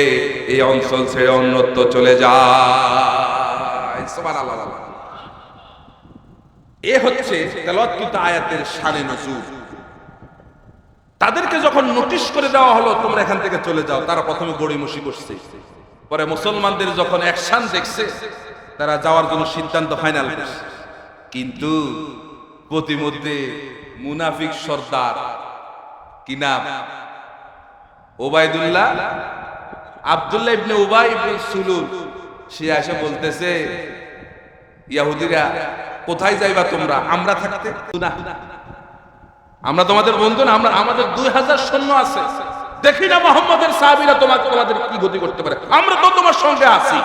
এই অঞ্চল ছেড়ে অন্যত্র চলে যায়। সুবহানাল্লাহ। এ হচ্ছে তেলাওয়াতকৃত আয়াতের শানে নজুল। তাদেরকে যখন নোটিশ করে দেওয়া হলো তোমরা এখান থেকে চলে যাও, তারা প্রথমে গড়িমসি করছে, পরে মুসলমানদের যখন অ্যাকশন দেখছে, তারা যাওয়ার জন্য সিদ্ধান্ত ফাইনাল করছে। কিন্তু প্রতিমধ্যে মুনাফিক সর্দার, কি নাম, ওবাইদুল্লাহ, আব্দুল্লাহ ইবনে উবাই ইবনে সুলুল, সে এসে বলতেছে, ইহুদিরা, কোথায় যাইবা তোমরা? আমরা থাকতে না, আমরা তোমাদের বন্ধু না, আমাদের 2000 সৈন্য আছে, দেখি না মুহাম্মদের সাহাবীরা তোমাদের কি গতি করতে পারে, আমরা তো তোমার সঙ্গে আছি।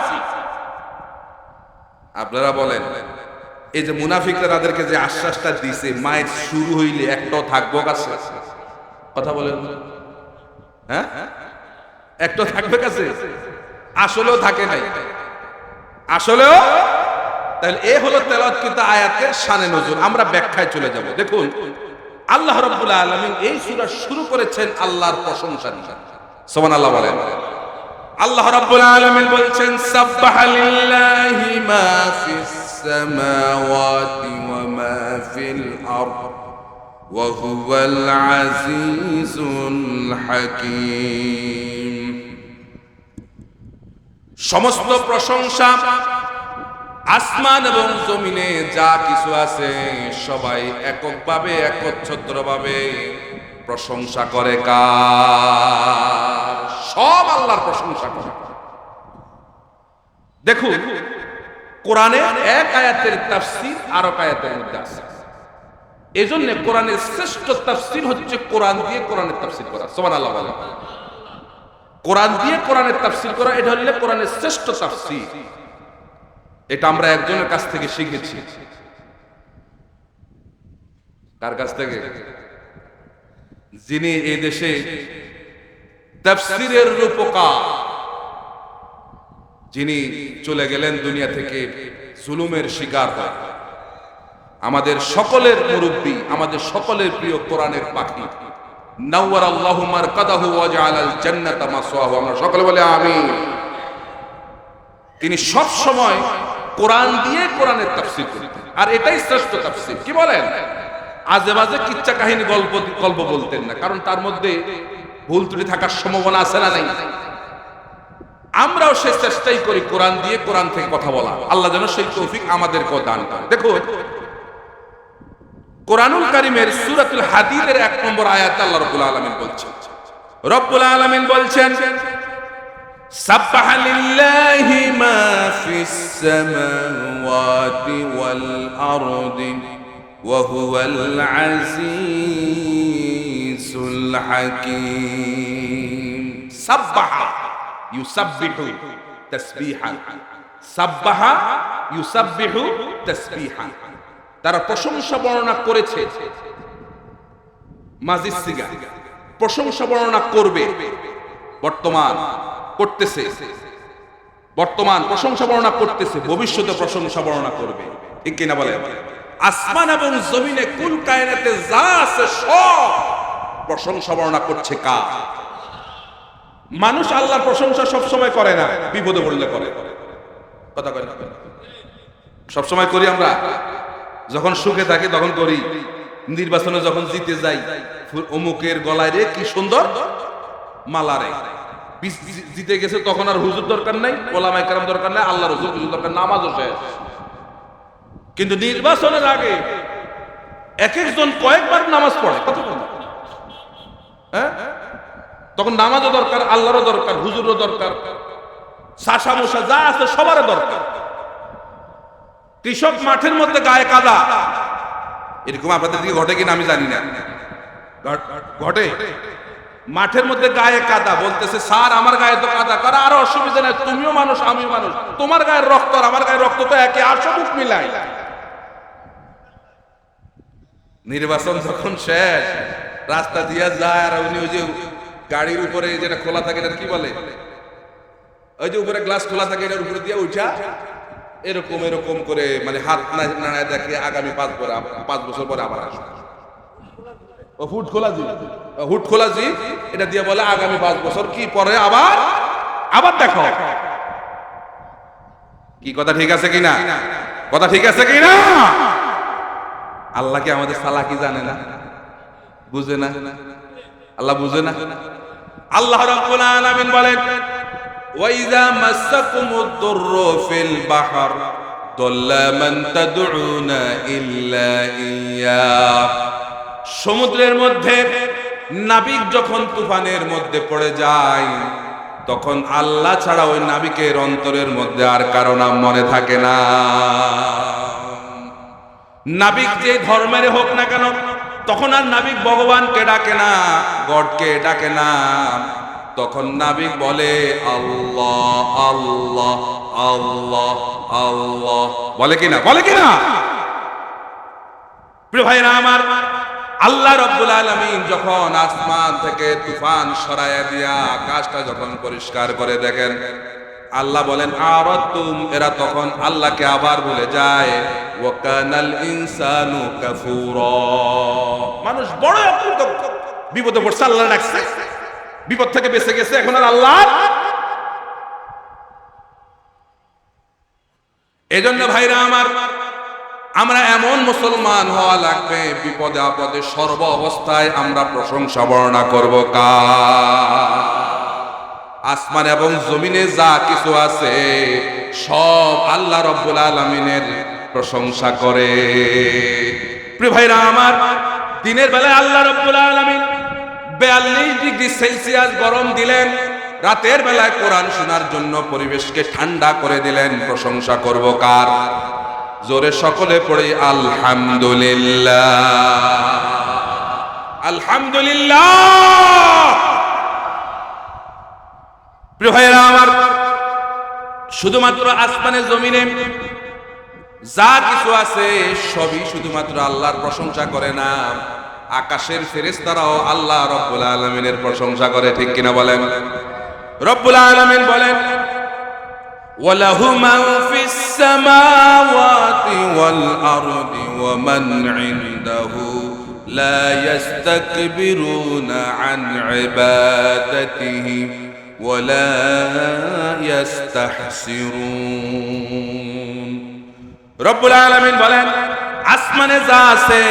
আপনারা বলেন, এই যে মুনাফিকরা তাদেরকে যে আশ্বাসটা দিছে, মায়ের শুরু হইলে একটাও থাকবো কাছে? কথা বলেন, হ্যাঁ, একটাও থাকবে কাছে? আসলেও থাকে নাই, আসলেও। তাহলে এ হলো তেলাওয়াতকৃত আয়াতের শানে নজুল। আমরা ব্যাখ্যায় চলে যাব। দেখুন, আল্লাহ রাব্বুল আলামিন এই সূরা শুরু করেছেন আল্লাহর প্রশংসা দিয়ে। সুবহানাল্লাহ বলেন। আল্লাহ রাব্বুল আলামিন বলছেন সাব্বাহা লিল্লাহি মা ফিস সামাওয়াতি ওয়া মা ফিল আরদ ওয়া হুয়াল আজিজুল হাকীম। সমস্ত প্রশংসা আসমান এবং জমিনে যা কিছু আছে সবাই এককভাবে একচ্ছত্রভাবে প্রশংসা করে কার? সব আল্লাহর প্রশংসা করে। দেখুন কোরআনে এক আয়াতের তাফসীর আর এক আয়াতের মধ্যে আছে। এজন্য কোরআনের শ্রেষ্ঠ তাফসীর হচ্ছে কোরআন দিয়ে কোরআনের তাফসীর করা। সুবহানাল্লাহ বলেন। কোরআন দিয়ে কোরআনের তাফসীর করা, এটা হলো কোরআনের শ্রেষ্ঠ তাফসীর। এটা আমরা একজনের কাছ থেকে শিখেছি। কার কাছ থেকে? যিনি এই দেশে তাফসীরের রূপকার, যিনি চলে গেলেন দুনিয়া থেকে জুলুমের শিকার হয়ে। আমাদের সকলের মুরব্বী, আমাদের সকলের প্রিয় কোরআনের পাখি, নাওয়ারাল্লাহু মারকাদাহু ওয়া জাআলাল জান্নাতা মাসওয়াহু। আমরা সকলে বলি আমিন। তিনি সব সময় কোরআন দিয়ে কোরআনের তাফসীর করতেন, আর এটাই শ্রেষ্ঠ তাফসীর। কি বলেন? আজে বাজে কিচ্ছা কাহিনী গল্প বলতেন না, কারণ তার মধ্যে ভুল ত্রুটি থাকার সম্ভাবনা আছে না নাই? আমরাও সেই চেষ্টাই করি কোরআন দিয়ে কোরআন থেকে কথা বলা। আল্লাহ যেন সেই তৌফিক আমাদেরকেও দান করেন। দেখুন কোরআনুল কারীমের সূরাতুল হাদীদের 1 নম্বর আয়াতে আল্লাহ রাব্বুল আলামিন বলছেন, রব্বুল আলামিন বলছেন সাব্বাহা লিল্লাহি মা ফিস সামাওয়াতি ওয়াল আরদি ওয়া হুয়াল আজিজুল হাকীম। সাব্বাহা ইউসাব্বিহু তাসবিহান, সাব্বাহা ইউসাব্বিহু তাসবিহান। তারা প্রশংসা বর্ণনা করেছে, মাজিদ সিগা, প্রশংসা বর্ণনা করবে, বর্তমান করতেছে, বর্তমান প্রশংসা বর্ণনা করতেছে, ভবিষ্যতে প্রশংসা বর্ণনা করবে। ঠিক কিনা বলেন? আসমান এবং জমিনে কুল কায়নাতে যা আছে সব প্রশংসা বর্ণনা করছে কার? মানুষ আল্লাহর প্রশংসা সব সময় করে না, বিপদে পড়লে করে। কথা কয় না? সব সময় করি আমরা? যখন সুখে থাকি তখন করি, নির্বাচনে যখন জিতে যাই অমুকের গলায় রে কি সুন্দর মালা রে, জিতে গেছে তখন আর হুজুর দরকার নাই, ওলামায়ে কেরাম দরকার নাই, আল্লাহর হুজুর দরকার, নামাজও শেষ। কিন্তু নির্বাচনের আগে এক একজন কয়েকবার নামাজ পড়ে, কত কথা, হ্যাঁ? তখন নামাজও দরকার, আল্লাহরও দরকার, হুজুরও দরকার, শাসা মশা যা আছে সবারও দরকার। কৃষক মাঠের মধ্যে গায়ে কাদা, এরকম আপনাদের দিকে ঘটে কিনা আমি জানি না, ঘটে। মাঠের মধ্যে গায়ে কাদা, বলতেছে স্যার আমার গায়ে তো কাদা। কারণ আরো অসুবিধা নাই, তুমিও মানুষ আমিও মানুষ, তোমার গায়ের রক্ত আর আমার গায়ের রক্ত তো একে, আসো মুখ মিলাই। নির্বাচন যখন শেষ, রাস্তা দিয়ে যায় আর উনি ওই যে গাড়ির উপরে যেটা খোলা থাকে এটা কি বলে, ওই যে উপরে গ্লাস খোলা থাকে, এটার উপরে দিয়ে উঠা এরকম এরকম করে মানে হাত নাড়ায় দেখে আগামী 5 বছর পরে আবার আসবে। ও হুট খোলা জি, হুট খোলা জি, এটা দিয়ে বলে আগামী 5 বছর কি পরে আবার আবার দেখো। কি কথা ঠিক আছে কিনা? কথা ঠিক আছে কিনা? আল্লাহ কি আমাদের চালাকি জানে না? বুঝে না? আল্লাহ বুঝে না? আল্লাহ রাব্বুল আলামিন বলেন ওয়াইযা মাসাকুমুদ দুররু ফিল বাহর দাল্লা মান তাদউনা ইল্লা ইয়া। সমুদ্রের মধ্যে নাবিক যখন তুফানের মধ্যে পড়ে যায়, তখন আল্লাহ ছাড়া ওই নাবিকের অন্তরের মধ্যে আর কারো নাম মনে থাকে না। নাবিক যে ধর্মের হোক না কেন, তখন আর নাবিক ভগবানকে ডাকে না, গডকে ডাকে না, তখন নাবিক বলে আল্লাহ আল্লাহ আল্লাহ আল্লাহ। বলে কিনা? বলে কিনা? প্রিয় ভাইরা আমার, আল্লাহ রাব্বুল আলামিন যখন আসমান থেকে তুফান সরাইয়া দিয়া আকাশটা যখন পরিষ্কার করে দেখেন, আল্লাহ বলেন আরাতুম, এরা তখন আল্লাহকে আবার ভুলে যায়। ওয়া কানাল ইনসানু কাফুরা। মানুষ বড় অকৃতজ্ঞ, বিপদে পড়ছে আল্লাহ ডাকছে, বিপদ থেকে বেঁচে গেছে, এখন আর আল্লাহ। এজন্য ভাইরা আমার, আমরা এমন মুসলমান হওয়া লাগবে, বিপদে আপদে সর্ব অবস্থায় আমরা প্রশংসা বর্ণনা করব কার? আসমান এবং জমিনে যা কিছু আছে সব আল্লাহ রাব্বুল আলামিনের প্রশংসা করে। প্রিয় ভাইরা আমার, দিনের বেলায় আল্লাহ রাব্বুল আলামিন 42 ডিগ্রি সেলসিয়াস গরম দিলেন, রাতের বেলায় কোরআন শোনার জন্য পরিবেশকে ঠান্ডা করে দিলেন। প্রশংসা করব কার? জোরে সকলে পড়ি আলহামদুলিল্লাহ, আলহামদুলিল্লাহ। প্রিয় ভাইরা আমার, শুধুমাত্র আসমানে জমিনে যা কিছু আছে সবই শুধুমাত্র আল্লাহর প্রশংসা করে না, আকাশের ফেরেশতারাও আল্লাহ রাব্বুল আলামিনের প্রশংসা করে। ঠিক কিনা বলেন? রব্বুল আলামিন বলেন, ওয়ালাহু মান ফিস সামাওয়াতি ওয়াল আরদি ওয়া মান ইনদাহু লা ইস্তাকবিরুনা আন ইবাদাতিহি ওয়া লা ইস্তাহসিরুন। রব্বুল আলামিন বলেন, আসমানে যা আছে,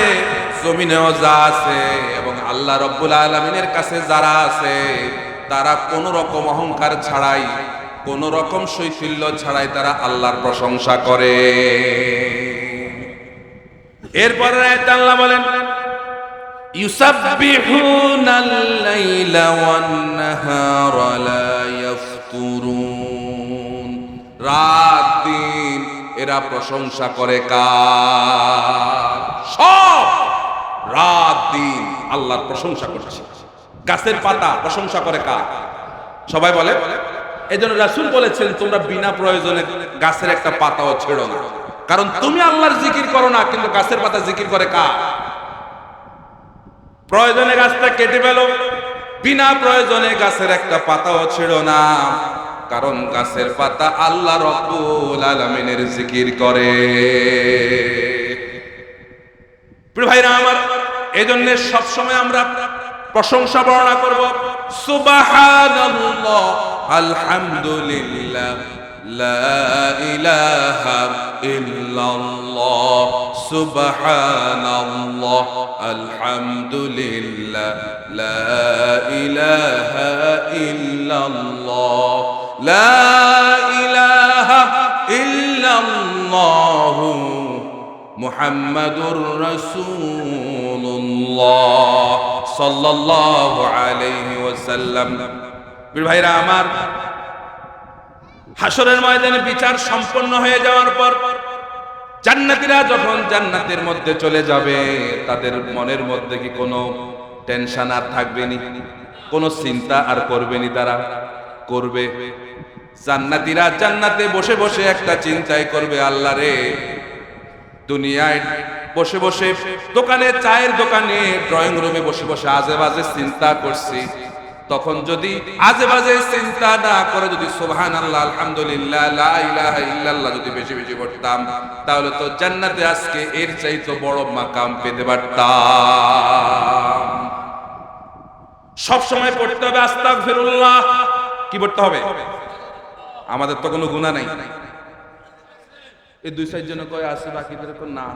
জমিনেও যা আছে, এবং আল্লাহ রব্বুল আলামিনের কাছে যারা আছে তারা কোন রকম অহংকার ছাড়াই, কোন রকম শৈথিল্য ছাড়াই তারা আল্লাহর প্রশংসা করে। এরপর আয়াতে আল্লাহ বলেন, ইউসাব্বিহুনাল লাইলা ওয়ান নাহারা লা ইয়াফতুরুন। রাত দিন এরা প্রশংসা করে কার? সব রাত দিন আল্লাহর প্রশংসা করছে। গাছের পাতা প্রশংসা করে কার? সবাই বলে। এজন্য রাসূল বলেছেন, তোমরা বিনা প্রয়োজনে গাছের একটা পাতাও ছেড়ো না, কারণ তুমি আল্লাহর জিকির করো না, কিন্তু গাছের পাতা জিকির করে কার? প্রয়োজনে গাছটা কেটে ফেলো, বিনা প্রয়োজনে গাছের একটা পাতাও ছেড়ো না, কারণ গাছের পাতা আল্লাহ রাব্বুল আলামিনের জিকির করে। প্রিয় ভাইরা আমার, এজন্য সব সময় আমরা প্রশংসা বর্ণনা করব, সুবহানাল্লাহ, আলহামদুলিল্লাহ, লা ইলাহা ইল্লাল্লাহ, সুবহানাল্লাহ, আলহামদুলিল্লাহ, লা ইলাহা ইল্লাল্লাহ, লা ইলাহা ইল্লাল্লাহ, মুহাম্মাদুর রাসূলুল্লাহ সাল্লাল্লাহু আলাইহি ওয়াসাল্লাম। বীর ভাইরা আমার, হাসরের ময়দানে বিচার সম্পন্ন হয়ে যাওয়ার পর জান্নাতীরা যখন জান্নাতের মধ্যে চলে যাবে, তাদের মনের মধ্যে কি কোনো টেনশন আর থাকবে নি? কোনো চিন্তা আর করবে নি? তারা করবে। জান্নাতীরা জান্নাতে বসে বসে একটা চিন্তাই করবে, আল্লাহ রে, দুনিয়ায় বসে বসে দোকানে, চায়ের দোকানে, ড্রয়িং রুমে বসে বসে আজে বাজে চিন্তা করছি, তখন যদি আজে বাজে চিন্তা না করে যদি সুবহানাল্লাহ, আলহামদুলিল্লাহ, লা ইলাহা ইল্লাল্লাহ যদি বেশি বেশি পড়তাম, তাহলে তো জান্নাতে আজকে এর চাইতে বড় মাকাম পেতে পারতাম। সব সময় পড়তে হবে আস্তাগফিরুল্লাহ। কি পড়তে হবে? আমাদের তো কোনো গুনাহ নাই। এই দুই চার জন কয় আছে, বাকিদের না,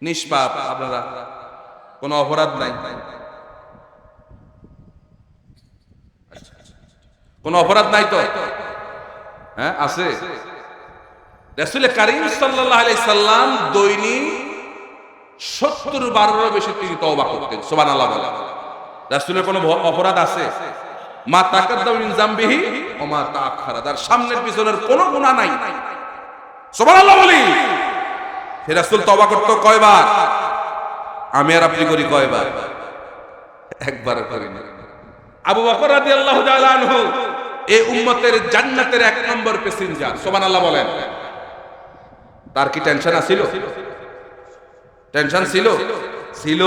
নিষ্পাপ আপনারা, কোনো অপরাধ নাই, কোনো অপরাধ নাই তো? হ্যাঁ আছে। রাসূল কারীম সাল্লাল্লাহু আলাইহি সাল্লাম দৈনিক 70 বারেরও বেশি তিনি তওবা করতেন। সুবহানাল্লাহ বলে। রাসূলের কোনো অপরাধ আছে? মা তাকাদ্দাম মিন যামবিহি ওয়া মা তাআখারা, তার সামনের পিছনের কোনো গুনাহ নাই। সুবহানাল্লাহ বলি। হে রাসূল তওবা করতে কয়বার? আমি আর আপনি করি কয়বার? একবার করি না। আবু বকর রাদিয়াল্লাহু তাআলা আনহু এই উম্মতের জান্নাতের 1 নম্বর প্যাসেঞ্জার। সুবহানাল্লাহ বলেন। তার কি টেনশন ছিল? টেনশন ছিল? ছিল।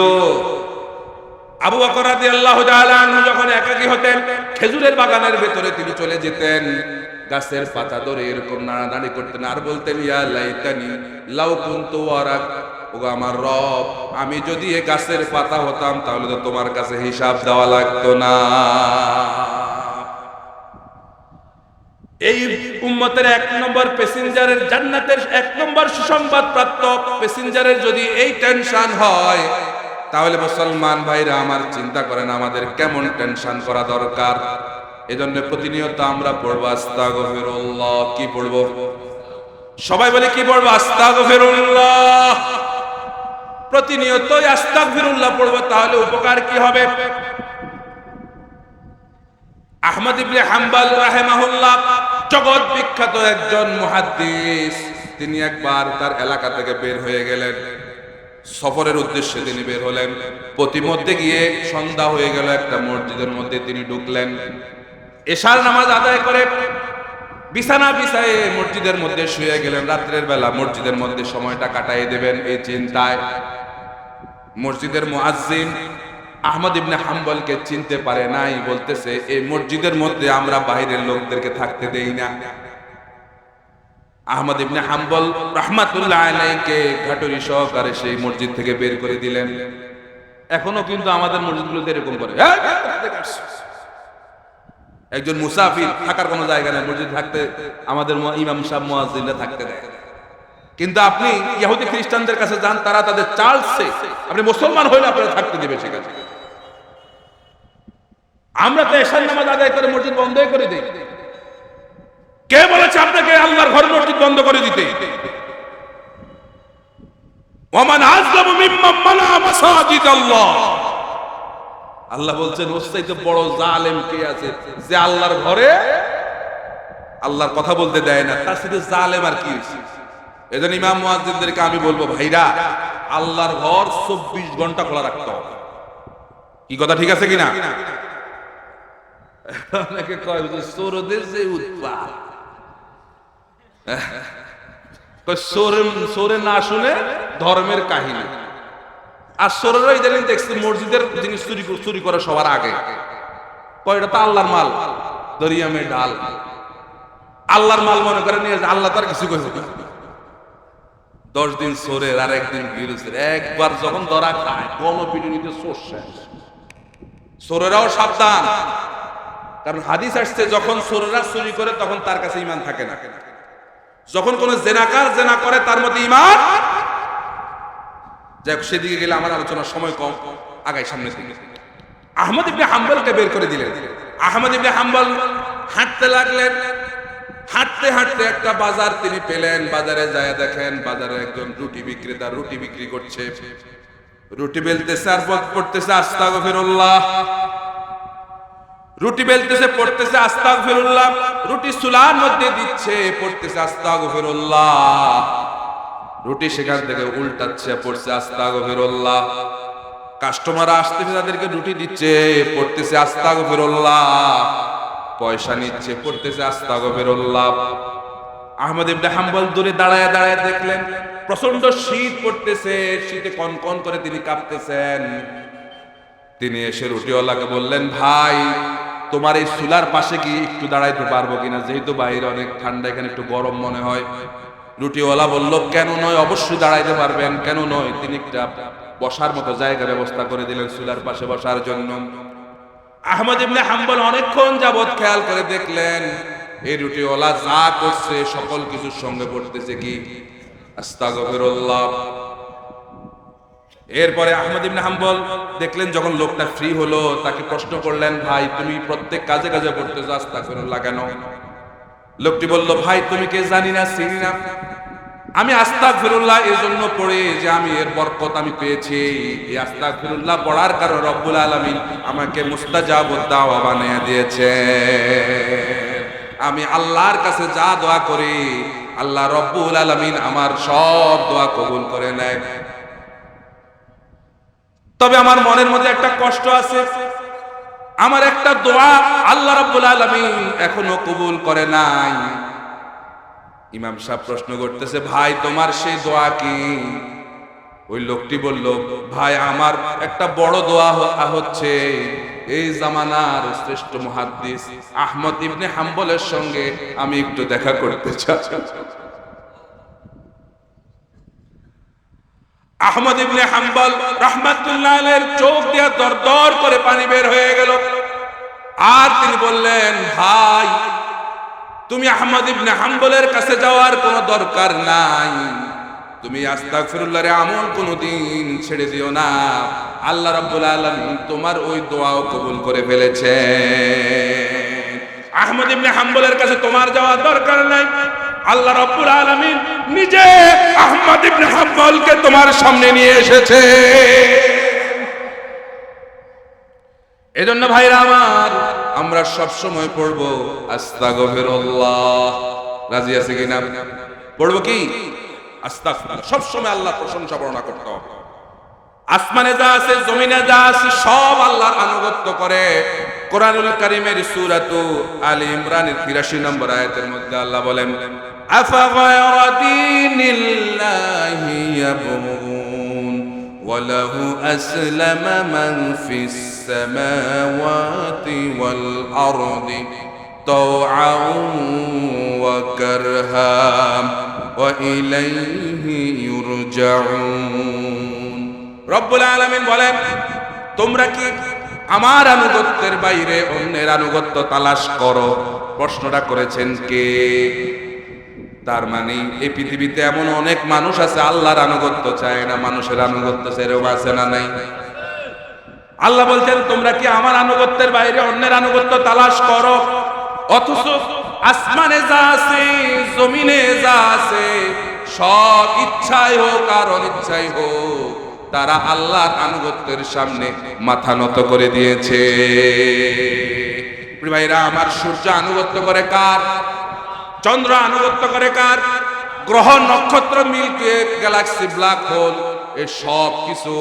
আবু বকর রাদিয়াল্লাহু তাআলা আনহু যখন একাকী হতেন, খেজুরের বাগানের ভেতরে তিনি চলে যেতেন, গাছের পাতা ধরে এরকম নাড়ানাড়ি করতেন আর বলতেন ইয়া লাইতানি লাউ কুনতু ওয়ারাক, ওগো আমার রব, আমি যদি এই গাছের পাতা হতাম তাহলে তো তোমার কাছে হিসাব দেওয়া লাগতো না। এই উম্মতের 1 নম্বর প্যাসেঞ্জারের, জান্নাতের 1 নম্বর সুসংবাদ প্রাপ্ত প্যাসেঞ্জারের যদি এই টেনশন হয়, তাহলে মুসলমান ভাইরা আমার চিন্তা করেন আমাদের কেমন টেনশন করা দরকার। এজন্য প্রতিনিয়ত আমরা পড়বো আস্তাগফিরুল্লাহ। কি পড়বো? সবাই বলে কি পড়বো? আস্তাগফিরুল্লাহ। প্রতিনিয়ত আস্তাগফিরুল্লাহ পড়বো, তাহলে উপকার কি হবে? আহমদ ইবনে হাম্বল রাহিমাহুল্লাহ জগৎ বিখ্যাত একজন মুহাদ্দিস, তিনি একবার তার এলাকা থেকে বের হয়ে গেলেন, সফরের উদ্দেশ্যে তিনি বের হলেন। প্রতিমধ্যে গিয়ে সন্ধ্যা হয়ে গেল, একটা মসজিদের মধ্যে তিনি ঢুকলেন। এশার নামাজ আদায় করে বিছানা বিছায়ে মসজিদের মধ্যে শুয়ে গেলেন। রাত্রের বেলা মসজিদের মধ্যে সময়টা কাটাই দেবেন এই চিন্তায়। মসজিদের মুয়াজ্জিন আহমদ ইবনে হাম্বলকে চিনতে পারে নাই, বলতেছে এই মসজিদের মধ্যে আমরা বাইরের লোকদেরকে থাকতে দেই না। আহমদ ইবনে হাম্বল রাহমাতুল্লাহ আলাইহিকে ঘাটুরি সহকারে সেই মসজিদ থেকে বের করে দিলেন। এখনো কিন্তু আমাদের মসজিদগুলোতে এরকম করে, একজন মুসাফির থাকার কোনো জায়গা নেই, মসজিদ থাকতে আমাদের ইমাম সাহেব মুয়াজ্জিনরা থাকতে দেয়। কিন্তু আপনি ইহুদি খ্রিস্টানদের কাছে যান, তারা তাদের চার্চে, আপনি মুসলমান হইলে আপনারা থাকতে দিবে সেখানে। আমরা তো এশার নামাজ আদায় করে মসজিদ বন্ধই করে দিই। কে বলেছে আপনাকে আল্লাহর ঘর মসজিদ বন্ধ করে দিতে? ওয়ামান আযলামু মিম্মান মানা মাসাজিদ আল্লাহ, আল্লাহ বলছেন ওর চাইতে বড় জালেম কে আছে যে আল্লাহর ঘরে আল্লাহর কথা বলতে দেয় না? তার সাথে জালেম আর কি? এজন্য ইমাম মুয়াজ্জিনদেরকে আমি বলবো, ভাইরা আল্লাহর ঘর 24 ঘন্টা খোলা রাখতে হবে। কি কথা ঠিক আছে কিনা? অনেকে কয় যে চোরদের যে উৎপাত, চোরে না শুনে ধর্মের কাহিনী। আর চোরেরা ইদানিং দেখছি মসজিদের জিনিস চুরি করে সবার আগে। কয়টা তো আল্লাহর মাল, দরিয়ামে ডাল, আল্লাহর মাল মনে করে নিয়ে যায়, আল্লাহ তার কিছু কইছে না। 10 দিন চোরের আর একদিন গিরুসের, একবার যখন ধরা খায় গণপিটুনিতে চোর শেষ। চোরেরাও সাবধান, কারণ হাদিস আসছে যখন চোরেরা চুরি করে তখন তার কাছে ঈমান থাকে না। যখন কোন জেনাকার জেনা করে তার মধ্যে ঈমান, যাই হোক সেদিকে গেলে আমার আলোচনার সময় কম, আগাই সামনে দিকে। আহমদ ইবনে হাম্বলকে বের করে দিলেন। আহমদ ইবনে হাম্বল হাঁটতে লাগলেন। হাঁটতে হাঁটতে একটা বাজার তিনি পেলেন। বাজারে যায় দেখেন বাজারে একজন রুটি বিক্রেতা রুটি বিক্রি করছে। রুটি বেলতেছে আর পড়তেছে আস্তাগফিরুল্লাহ, রুটি বেলতেছে পড়তেছে আস্তাগফিরুল্লাহ, রুটি চুলার মধ্যে দিচ্ছে পড়তেছে আস্তাগফিরুল্লাহ, রুটি সেখান থেকে উল্টাচ্ছে পড়ছে আস্তাগফিরুল্লাহ। কাস্টমার আসতেছে তাদেরকে রুটি দিচ্ছে পড়তেছে আস্তাগফিরুল্লাহ, পয়সা নিচ্ছে পড়তেছে আস্তাগফিরুল্লাহ। আহমদ ইবনে হাম্বল দূরে দাঁড়ায় দাঁড়ায় দেখলেন প্রচন্ড শীত পড়তেছে, শীতে কনকন করে তিনি কাঁপতেছেন। তিনি এসে রুটিওয়ালাকে বললেন, ভাই তোমার এই চুলার পাশে কি একটু দাঁড়াইতে পারবো কিনা, যেহেতু বাইরে অনেক ঠান্ডা এখানে একটু গরম মনে হয়। রুটিওয়ালা বলল, কেন নয়, অবশ্যই দাঁড়াইতে পারবেন, কেন নয়। তিনি একটা বসার মতো জায়গা ব্যবস্থা করে দিলেন চুলার পাশে বসার জন্য। আহমদ ইবনে হাম্বল অনেকক্ষণ যাবত খেয়াল করে দেখলেন এই রুটিওয়ালা যা করছে সকল কিছুর সঙ্গে পড়তেছে কি আস্তাগফিরুল্লাহ। এরপরে আহমদ ইবনে হাম্বল দেখলেন যখন লোকটা ফ্রি হলো, তাকে প্রশ্ন করলেন, ভাই তুমি প্রত্যেক কাজে কাজে পড়তেছো আস্তাগফিরুল্লাহ কেন? লোকটি বলল, ভাই তুমি কে জানি না চিনি না, আমি আস্তাগফিরুল্লাহ এজন্য পড়ি যে আমি এর বরকত আমি পেয়েছি। এই আস্তাগফিরুল্লাহ পড়ার কারণে রব্বুল আলামিন আমাকে মুস্তাজাবুদ দাওয়া বানিয়ে দিয়েছে। আমি আল্লাহর কাছে যা দোয়া করি আল্লাহ রব্বুল আলামিন আমার সব দোয়া কবুল করে নেয়। তবে আমার মনের মধ্যে একটা কষ্ট আছে, আমার একটা দোয়া আল্লাহ রাব্বুল আলামিন এখনো কবুল করে নাই। ইমাম সাহেব প্রশ্ন করতেছে, ভাই তোমার সেই দোয়া কি? ওই লোকটি বলল, ভাই আমার একটা বড় দোয়া হচ্ছে, এই জামানার শ্রেষ্ঠ মুহাদ্দিস আহমদ ইবনে হাম্বলের সঙ্গে আমি একটু দেখা করতে চাই। আহমদ ইবনে হাম্বল রাহমাতুল্লাহ আলাইহির চোখ দিয়ে দরদর করে পানি বের হয়ে গেল। আর তিনি বললেন, ভাই তুমি আহমদ ইবনে হাম্বলের কাছে যাওয়ার কোনো দরকার নাই, তুমি আস্তাগফিরুল্লাহর আমল কোনোদিন ছেড়ে দিও না, আল্লাহ রাব্বুল আলামিন তোমার ওই দোয়াও কবুল করে ফেলেছে। আহমদ ইবনে হাম্বলের কাছে তোমার যাওয়ার দরকার নাই, আল্লাহ রাব্বুল আলামিন নিজে আহমদ ইবনে হাম্বলকে তোমার সামনে নিয়ে এসেছে। এজন্য ভাইরা আমার, আমরা সব সময় পড়বো আস্তাগফিরুল্লাহ। রাজি আছে কিনা? পড়বো কি? আস্তাগফিরুল্লাহ। সব সময় আল্লাহর প্রশংসা বর্ণনা করতে হবে। আসমানে যা আছে, জমিনে যা আছে, সব আল্লাহর আনুগত্য করে। কোরআনুল কারীমের সূরাতু আলে ইমরানের ৮৩ নম্বর আয়াতের মধ্যে আল্লাহ বলেন, আফাগায়রা দীনিল্লাহি ইয়াবগুন ওয়া লাহু আসলামা মান ফিস সামাওয়াতি ওয়াল আরদি তাওআন ওয়া কারহা ওয়া ইলাইহি ইউরজাউন। রব্বুল আলামিন বলেন, তোমরা কি আমার আনুগত্যের বাইরে অন্যের আনুগত্য তালাশ করো? প্রশ্নটা করেছেন কে? তার মানে এই পৃথিবীতে এমন অনেক মানুষ আছে আল্লাহর আনুগত্য চায় না, মানুষের আনুগত্য ছেড়েও আছে না নাই? আল্লাহ বলছেন, তোমরা কি আমার আনুগত্যের বাইরে অন্যের আনুগত্য তালাশ করো? অথচ আসমানে যা আছে, জমিনে যা আছে, সব ইচ্ছাই হোক আর অনিচ্ছাই হোক, তারা আল্লাহর আনুগত্যের সামনে মাথা নত করে দিয়েছে। ভাইরা আমার, সূর্য আনুগত্য করে কার? চন্দ্র আনুগত্য করে কার? গ্রহ, নক্ষত্র, Milky Way, galaxy, black hole, এই সব কিছু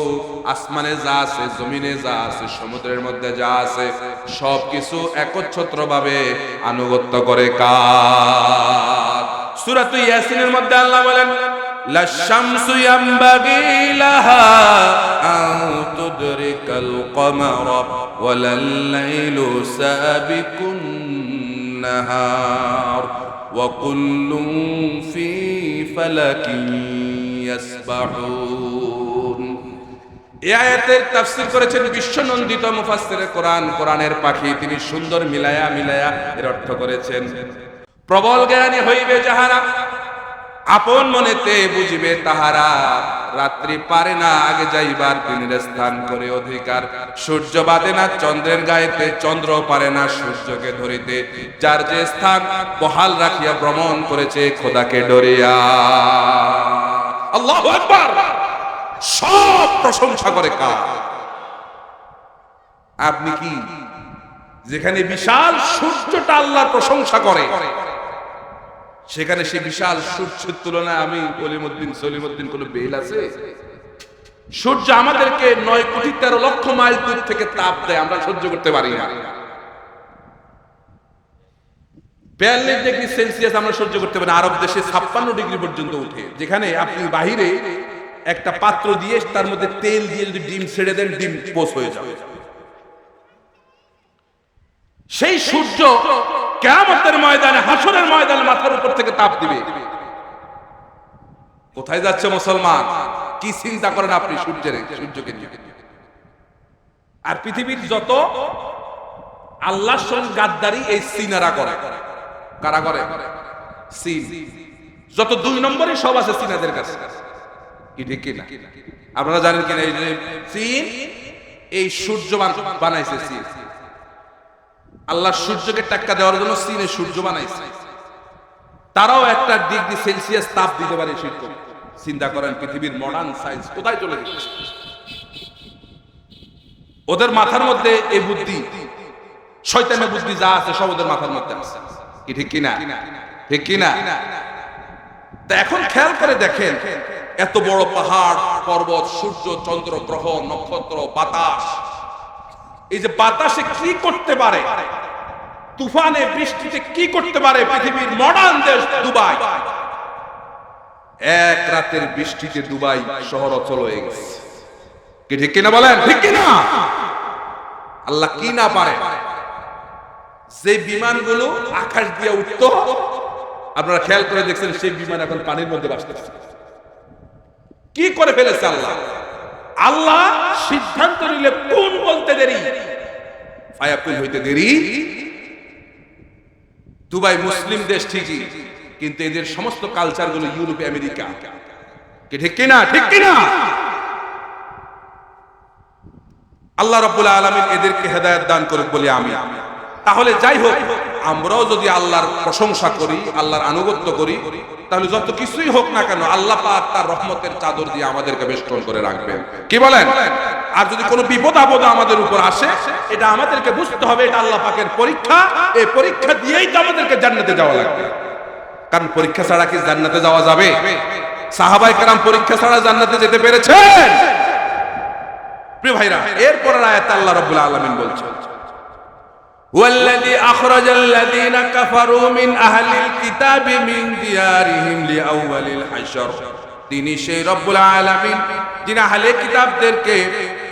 আসমানে যা আছে, জমিনে যা আছে, সমুদ্রের মধ্যে যা আছে, সব কিছু একচ্ছত্রভাবে আনুগত্য করে কার? সূরাতুল ইয়াসিনের মধ্যে আল্লাহ বলেন, লা শামসু ইয়ামবাগি লাহা আন তুদরিকাল কমারা ওয়া লাল লাইলু সাবিকুন নাহার ওয়া কুল্লুন ফি ফালাকিন ইয়াসবাহুন। এই আয়াতের তাফসীর করেছেন বিশ্বনন্দিত মুফাসসিরে কোরআন, কোরআনের পাখি, তিনি সুন্দর মিলায়া মিলায়া এর অর্থ করেছেন, প্রবল জ্ঞানী হইবে যাহারা, আপন মনেতে বুঝিবে তাহারা, রাত্রি পারে না আগে যাইবার দিনের স্থান করে অধিকার, সূর্য বাঁধে না চন্দ্রের গায়েতে, চন্দ্র পারে না সূর্যকে ধরিতে, যার যে স্থান বহাল রাখিয়া ভ্রমণ করেছে খোদাকে ডরিয়া। আল্লাহু আকবার। সব প্রশংসা করে কার? আপনি কি যেখানে বিশাল সূর্যটা আল্লাহর প্রশংসা করে, সেখানে সেই বিশাল সূর্যের তুলনায় আমি অলিমুদ্দিন সলিমুদ্দিন কোন বেল আছে? সূর্য আমাদেরকে 9,13,00,000 মাইল দূর থেকে তাপ দেয়, আমরা সহ্য করতে পারি না। 42 ডিগ্রি সেলসিয়াস আমরা সহ্য করতে পারি না, আরব দেশে 56 ডিগ্রি পর্যন্ত উঠে। যেখানে আপনি বাহিরে একটা পাত্র দিয়ে তার মধ্যে তেল দিয়ে যদি ডিম ছেড়ে দেন, ডিম পোষ হয়ে যাবে। সেই সূর্য কিয়ামতের ময়দানে, হাসরের ময়দানে মাথার উপর থেকে তাপ দিবে। কোথায় যাচ্ছে মুসলমান? কি চিন্তা করেন আপনি সূর্যকে নিয়ে? আর পৃথিবীর যত আল্লাহর সঙ্গে গাদ্দারি এই চীনারা করে। কারা করে? চীন। যত 2 নম্বরই সব আছে চীনাদের কাছে। কি ঠিক কিনা? আপনারা জানেন কিনা এই যে চীন এই সূর্য বানাইছে? চীন আল্লাহ সূর্যকে টাক্কা দেওয়ার জন্য চীনে সূর্য বানাইছে। তারাও 1 ডিগ্রি সেলসিয়াস তাপ দিতে পারে সূর্য। চিন্তা করেন পৃথিবীর মডার্ন সায়েন্স কোথায় চলে গেছে। ওদের মাথার মধ্যে এই বুদ্ধি, শয়তানের বুদ্ধি যা আছে সব ওদের মাথার মধ্যে আছে। কি ঠিক কিনা? ঠিক কিনা? তা এখন খেয়াল করে দেখেন, এত বড় পাহাড়, পর্বত, সূর্য, চন্দ্র, গ্রহ, নক্ষত্র, বাতাস, এই যে বাতাসে কি করতে পারে, তুফানে, বৃষ্টিতে কি করতে পারে পৃথিবীর মডার্ন দেশ দুবাই, এক রাতের বৃষ্টিতে দুবাই শহর অচল হয়ে গেছে। কি ঠিক কিনা বলেন? ঠিক কিনা? আল্লাহ কি না পারে? যে বিমানগুলো আকাশ দিয়ে উঠতো, আপনারা খেয়াল করে দেখছেন সেই বিমান এখন পানির মধ্যে ভাসতেছে। কি করে ফেলেছে আল্লাহ? আল্লাহ সিদ্ধান্ত নিলে কোন বলতে দেরি, ফায়াকুল হইতে দেরি। দুবাই মুসলিম দেশ ঠিকই, কিন্তু এদের সমস্ত কালচার গুলো ইউরোপ আমেরিকা। কি ঠিক কিনা? ঠিক কিনা? আল্লাহ রাব্বুল আলামিন এদেরকে হেদায়েত দান করুক বলি আমি। তাহলে যাই হোক, আমরাও যদি আল্লাহর প্রশংসা করি, আল্লাহর আনুগত্য করি, তাহলে যত কিছুই হোক না কেন আল্লাহ পাক তার রহমতের চাদর দিয়ে আমাদেরকে বেষ্টন করে রাখবেন। কি বলেন? আর যদি কোনো বিপদ আপদ আমাদের উপর আসে, এটা আমাদেরকে বুঝতে হবে এটা আল্লাহ পাকের পরীক্ষা। এই পরীক্ষা দিয়েই তো আমাদেরকে জান্নাতে যাওয়া লাগবে। কারণ পরীক্ষা ছাড়া কি জান্নাতে যাওয়া যাবে? সাহাবায়ে কেরাম পরীক্ষা ছাড়া জান্নাতে যেতে পেরেছেন? প্রিয় ভাইরা, এরপরের আয়াতে আল্লাহ রাব্বুল আলামিন বলছেন, ওয়াল্লাযী আখরাজাল্লাযীনা কাফারু মিন আহলিল কিতাবি মিন দিয়ারিহিম লিআউয়ালিল হাশর। তিনি সেই রব্বুল আলামিন যিনি আহলে কিতাবদেরকে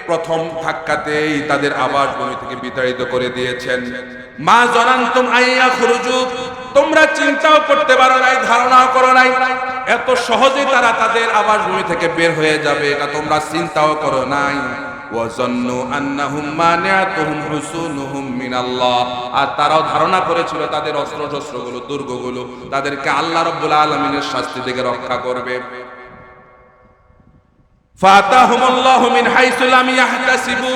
প্রথম ধাক্কাতেই তাদের আবাসভূমি থেকে বিতাড়িত করে দিয়েছেন। মা জানান্তুম আইয়া খুরুজু, তোমরা চিন্তাও করতে পারো নাই, ধারণাও করো নাই এত সহজে তারা তাদের আবাসভূমি থেকে বের হয়ে যাবে, এটা তোমরা চিন্তাও করো নাই। ওয়াজান্নু আন্নাহুম মানিআতুহুম হুসুনুহুম মিনাল্লাহ, আর তারাও ধারণা করেছিল তাদের অস্ত্র-শস্ত্রগুলো, দুর্গগুলো তাদেরকে আল্লাহ রাব্বুল আলামিনের শাস্তি থেকে রক্ষা করবে। ফাতাহুমুল্লাহু মিন হাইসু লাম ইয়াহতাসিবু,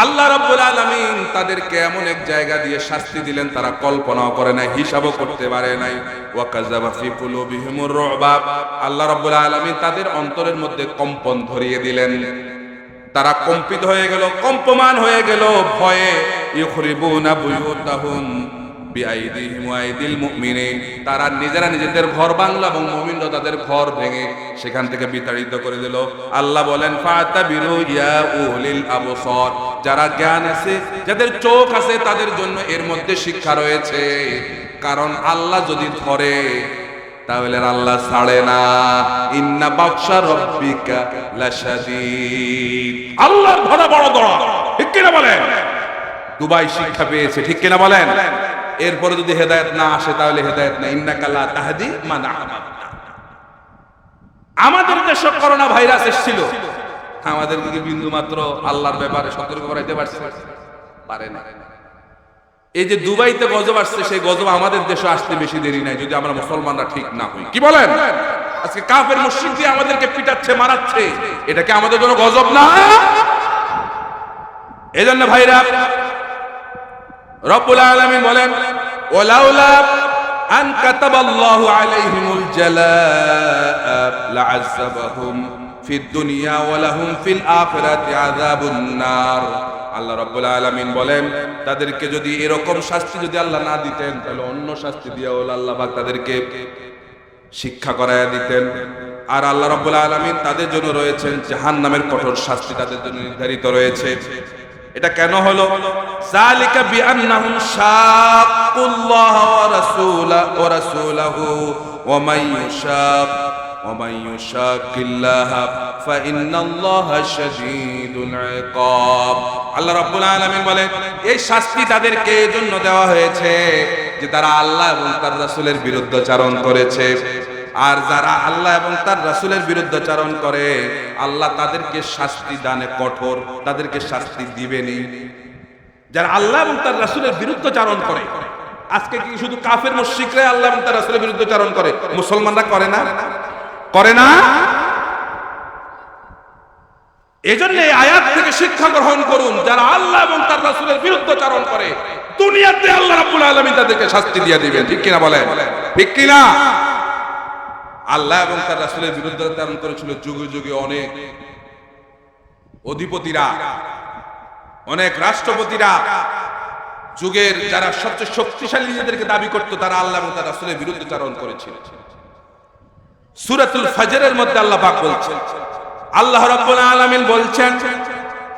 আল্লাহ রাব্বুল আলামিন তাদেরকে এমন এক জায়গা দিয়ে শাস্তি দিলেন তারা কল্পনাও করে নাই, হিসাবও করতে পারে নাই। ওয়া কাযাবা ফি কুলুবিহিমুর রু'বা, আল্লাহ রাব্বুল আলামিন তাদের অন্তরের মধ্যে কম্পন ধরিয়ে দিলেন। তারা কম্পিত হয়ে গেল, কম্পমান হয়ে গেল ভয়ে। ইখরিবুনা বুয়ুতাহুম বিআইদিহিম ওয়া আইদিল মুমিনিন, তারা নিজেরা নিজেদের ঘর বাংলা এবং মুমিনরা তাদের ঘর ভেঙে সেখান থেকে বিতাড়িত করে দিল। আল্লাহ বলেন, ফাতাবিরু ইয়া উলিল আবসার, যারা জ্ঞান আছে, যাদের চোখ আছে, তাদের জন্য এর মধ্যে শিক্ষা রয়েছে। কারণ আল্লাহ যদি ধরে তাহলে আল্লাহ ছাড়ে না। ইন্না বাকশা রাব্বিকা লাশাদীদ, আল্লাহর ধরা বড় ধরা। ঠিক কিনা বলেন? দুবাই শিক্ষা পেয়েছে, ঠিক কিনা বলেন? এরপরে যদি হেদায়েত না আসে তাহলে হেদায়েত না। ইন্নাকা লা তাহদি মান আহবাবতা। আমাদের দেশে করোনা ভাইরাস এসেছিল, আমাদেরকে কি বিন্দু মাত্র আল্লাহর ব্যাপারে সতর্ক করাইতে পারে না? এই যে দুবাইতে গজব আসছে, সেই গজব আমাদের দেশে আসতে বেশি দেরি নাই, যদি আমরা মুসলমানরা ঠিক না হই। কি বলেন? আজকে কাফের মুশরিক দিয়ে আমাদেরকে পিটাচ্ছে, মারাচ্ছে, এটা কি আমাদের জন্য গজব না? এজন্য ভাইরা, রব্বুল আলামিন বলেন, ওয়ালাউলা আন কাতাবাল্লাহু আলাইহিমুল জালাআ লা'আযাবাহুম ফিদ দুনিয়া ওয়া লাহুম ফিল আখিরাতি আযাবুন নার। আল্লাহ রাব্বুল আলামিন বলেন, তাদেরকে যদি এরকম শাস্তি যদি আল্লাহ না দিতেন, তাহলে অন্য শাস্তি দিয়ে আল্লাহ পাক তাদেরকে শিক্ষা করায়া দিতেন। আর আল্লাহ রাব্বুল আলামিন তাদের জন্য রয়েছেন জাহান্নামের কঠোর শাস্তি, তাদের জন্য নির্ধারিত রয়েছে। এটা কেন হলো? যালিকা বিআন্নাহুম শাক্কুল্লাহ ওয়া রাসূলাহু ওয়া মান ইউশাক্কিল্লাহ ফাইন্নাল্লাহা শাদীদুল ইকাব। আল্লাহ রাব্বুল আলামিন বলেন, এই শাস্তি তাদেরকে এজন্য দেওয়া হয়েছে যে তারা আল্লাহ এবং তার রাসূলের বিরুদ্ধাচরণ করেছে। আর যারা আল্লাহ এবং তার রাসূলের বিরুদ্ধাচরণ করে, আল্লাহ তাদেরকে শাস্তি দানে কঠোর, তাদেরকে শাস্তি দিবেনি। যারা আল্লাহ এবং তার রাসূলের বিরুদ্ধাচরণ করে, আজকে কি শুধু কাফের মুশরিকরা আল্লাহ এবং তার রাসূলের বিরুদ্ধাচরণ করে? মুসলমানরা করে না? করে না? এজন্য এই আয়াত থেকে শিক্ষা গ্রহণ করুন, যারা আল্লাহ এবং তার রাসূলের বিরুদ্ধাচরণ করে দুনিয়াতে আল্লাহ রাব্বুল আলামিন তাদেরকে শাস্তি দিয়ে দিবেন। ঠিক কিনা বলেন? ঠিক কিনা? আল্লাহ এবং তার রাসূলের বিরুদ্ধাচরণ করেছিল যুগে যুগে অনেক অধিপতিরা, অনেক রাষ্ট্রপতিরা। যুগের যারা সবচেয়ে শক্তিশালী নিজেদেরকে দাবি করত, তারা আল্লাহ এবং তার রাসূলের বিরুদ্ধাচরণ করেছিল। সূরাতুল ফজরের মধ্যে আল্লাহ পাক বলছেন, আল্লাহ রাব্বুল আলামিন বলছেন,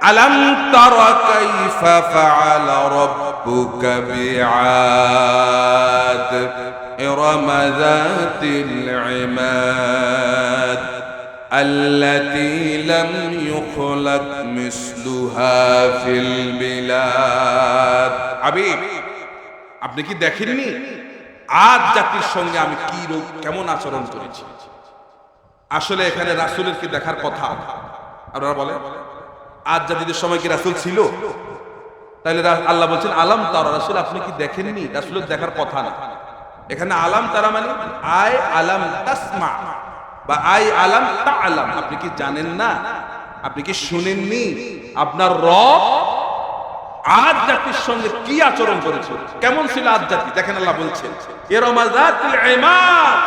আলাম তারা কাইফা ফাআলা রাব্বুকা বিআদ ইরম যাতিল ইমাদ التي لم يخلق مثلها في البلاد হাবিব আপনি কি দেখেননি আদ জাতির সঙ্গে আমি কেমন আচরণ করেছি? আসলে এখানে রাসূলের কি দেখার কথা? আপনারা বলেন আদ জাতিদের সময় কি রাসূল ছিল? তাহলে আল্লাহ বলছেন আলাম তারা, রাসূল আপনি কি দেখেননি? রাসূলের দেখার কথা না। এখানে আলাম তারা মানে আই আলাম তাসমা বা আই আলাম তাআলাম, আপনি কি জানেন না? আপনি কি শুনেননি? আপনার রব আদ জাতির সঙ্গে কি আচরণ করেছিল, কেমন ছিল আদ জাতি? দেখেন আল্লাহ বলছেন ইরমাযাতিল ইমাদ,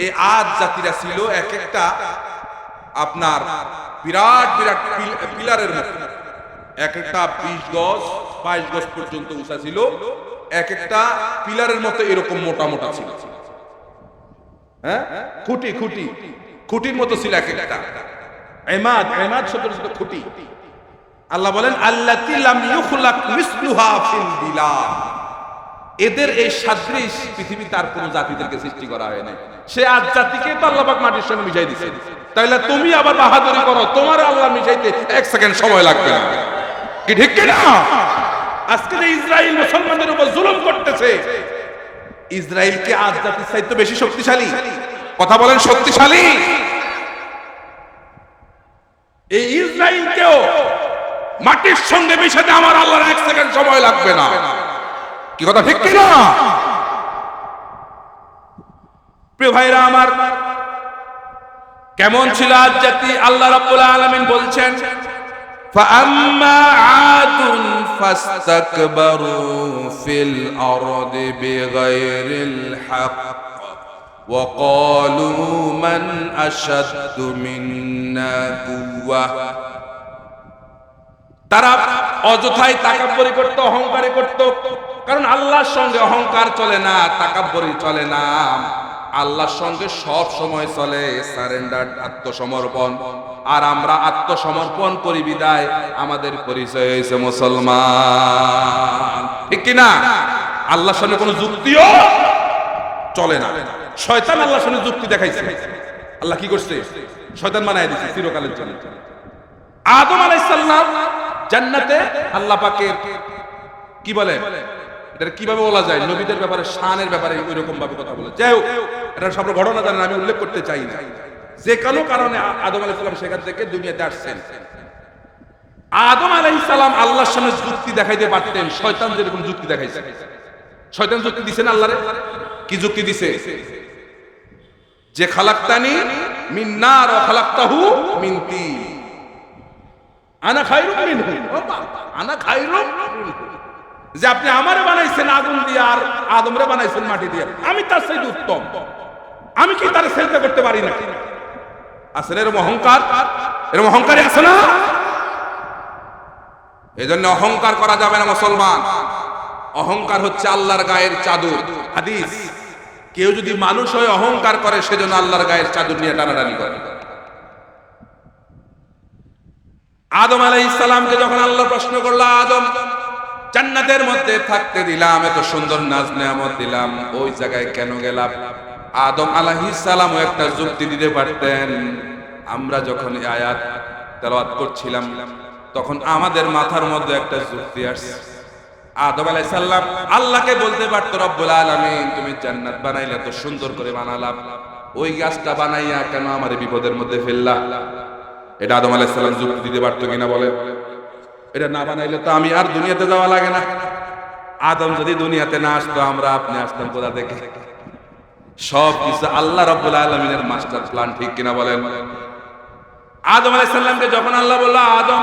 এই আদ জাতিরা ছিল এক একটা আপনার বিরাট বিরাট পিলারের মতো, এক একটা 20 গজ 22 গজ পর্যন্ত উঁচা ছিল, এক একটা পিলারের মতো এরকম মোটা মোটা ছিল। হ্যাঁ, খুঁটি খুঁটি খুঁটির মতো ছিল এক একটা। ইমাদ, ইমাদ শব্দের ছিল খুঁটি। আল্লাহ বলেন আল্লাতী লাম ইউখলাক মিসলুহা ফিল বিলাদ, এদের এই সাদৃশ পৃথিবীতে আর কোন জাতিদেরকে সৃষ্টি করা হয় নাই। সে আদ জাতিকে তো আল্লাহ পাক মাটির সঙ্গে মিশাই দিয়েছে, তাইলে তুমি আবার বাহাদুরি করো, তোমার আল্লাহ মিশাইতে 1 সেকেন্ড সময় লাগবে না, কি ঠিক কি না? আজকে যে ইসরাইল মুসলমানদের উপর জুলুম করতেছে, ইসরাইল কি আদ জাতির চাইতে বেশি শক্তিশালী? কথা বলেন শক্তিশালী? এই ইসরাইলকেও মাটির সঙ্গে মিশাতে আমার আল্লাহর 1 সেকেন্ড সময় লাগবে না, কি কথা ঠিক কি না? প্রিয় ভাইরা আমার, কেমন ছিল আদ জাতি? আল্লাহ রাব্বুল আলামিন বলছেন فأما عاد فاستكبروا في الأرض بغير الحق وقالوا من أشد منا قوة, তারা অযথাই তাকাব্বুরি করত, অহংকারী করত, কারণ আল্লাহর সঙ্গে অহংকার চলে না, তাকাব্বুরি চলে না। আল্লাহর সঙ্গে সব সময় চলে সারেন্ডার, আত্মসমর্পণ। আর আমরা আত্মসমর্পণ করি বিদায় আমাদের পরিচয় হয়েছে মুসলমান, ঠিক কি না? আল্লাহর সঙ্গে কোনো যুক্তিও চলে না। শয়তান আল্লাহর সঙ্গে যুক্তি দেখাইছে, আল্লাহ কি করছে? শয়তান বানায় দিয়েছে চিরকালের জন্য। আদম আলাইহিস সালাম জান্নাতে আল্লাহ পাকের কি বলে, এটা কিভাবে বলা যায়, নবীদের ব্যাপারে শানের ব্যাপারে ওইরকম ভাবে কথা বলে। যাই হোক, এটা সব ঘটনা জানেন, আমি উল্লেখ করতে চাই না। যে কোনো কারণে আদম আলাইহিস সালাম সেখান থেকে দুনিয়াতে আসছেন। আদম আলাইহিস সালাম আল্লাহর সামনে যুক্তি দেখাইতে পারতেন, শয়তান যেরকম যুক্তি দেখাইছে। শয়তান যুক্তি দিছে না আল্লাহরে? কি যুক্তি দিছে? যে খালাকতানি মিন নার ওয়া খালাকতাহু মিন তিন, আনা খায়রুম মিনহু, আনা খায়রুম মিনহু, যে আপনি আমারে বানাইছেন আগুন দিয়ে আর আদমরে বানাইছেন মাটি দিয়ে, আমি তার চাইতে উত্তম, আমি কি তার সেজদা করতে পারি না? আসলে এরকম অহংকার, এরকম অহংকারী আছে না? এই জন্য অহংকার করা যাবে না মুসলমান। অহংকার হচ্ছে আল্লাহর গায়ের চাদর। হাদিস, কেউ যদি মানুষ হয়ে অহংকার করে সেজন্য আল্লাহর গায়ের চাদর নিয়ে টানাটানি করে। আদম আলাইহিস সালামকে যখন আল্লাহ প্রশ্ন করলো, আদম জান্নাতের মধ্যে থাকতে দিলাম, এত সুন্দর নাজ নেয়ামত দিলাম, ওই জায়গায় কেন গেলাম? আদম আলাইহিস সালামও একটা যুক্তি দিতে পারতেন। আমরা যখন এই আয়াত তেলাওয়াত করছিলাম তখন আমাদের মাথার মধ্যে একটা যুক্তি আসছে। আদম আলাইহিস সালাম আল্লাহকে বলতে পারতো, রব্বুল আলামিন তুমি জান্নাত বানাইলে তো সুন্দর করে বানালাম, ওই গাছটা বানাইয়া কেন আমার বিপদের মধ্যে ফেললা? এটা আদম আলাইহিস সালাম যুক্তি দিতে পারতো কিনা বলে? এটা না বানাইলে তো আমি আর দুনিয়াতে যাওয়া লাগে না। আদম যদি দুনিয়াতে না আসতো, আমরা আপনি আসতাম কোথা থেকে? সব কিছু আল্লাহ রাব্বুল আলামিনের মাস্টার প্ল্যান, ঠিক কিনা বলেন? আদম আলাইহিস সালামকে যখন আল্লাহ বলল, আদম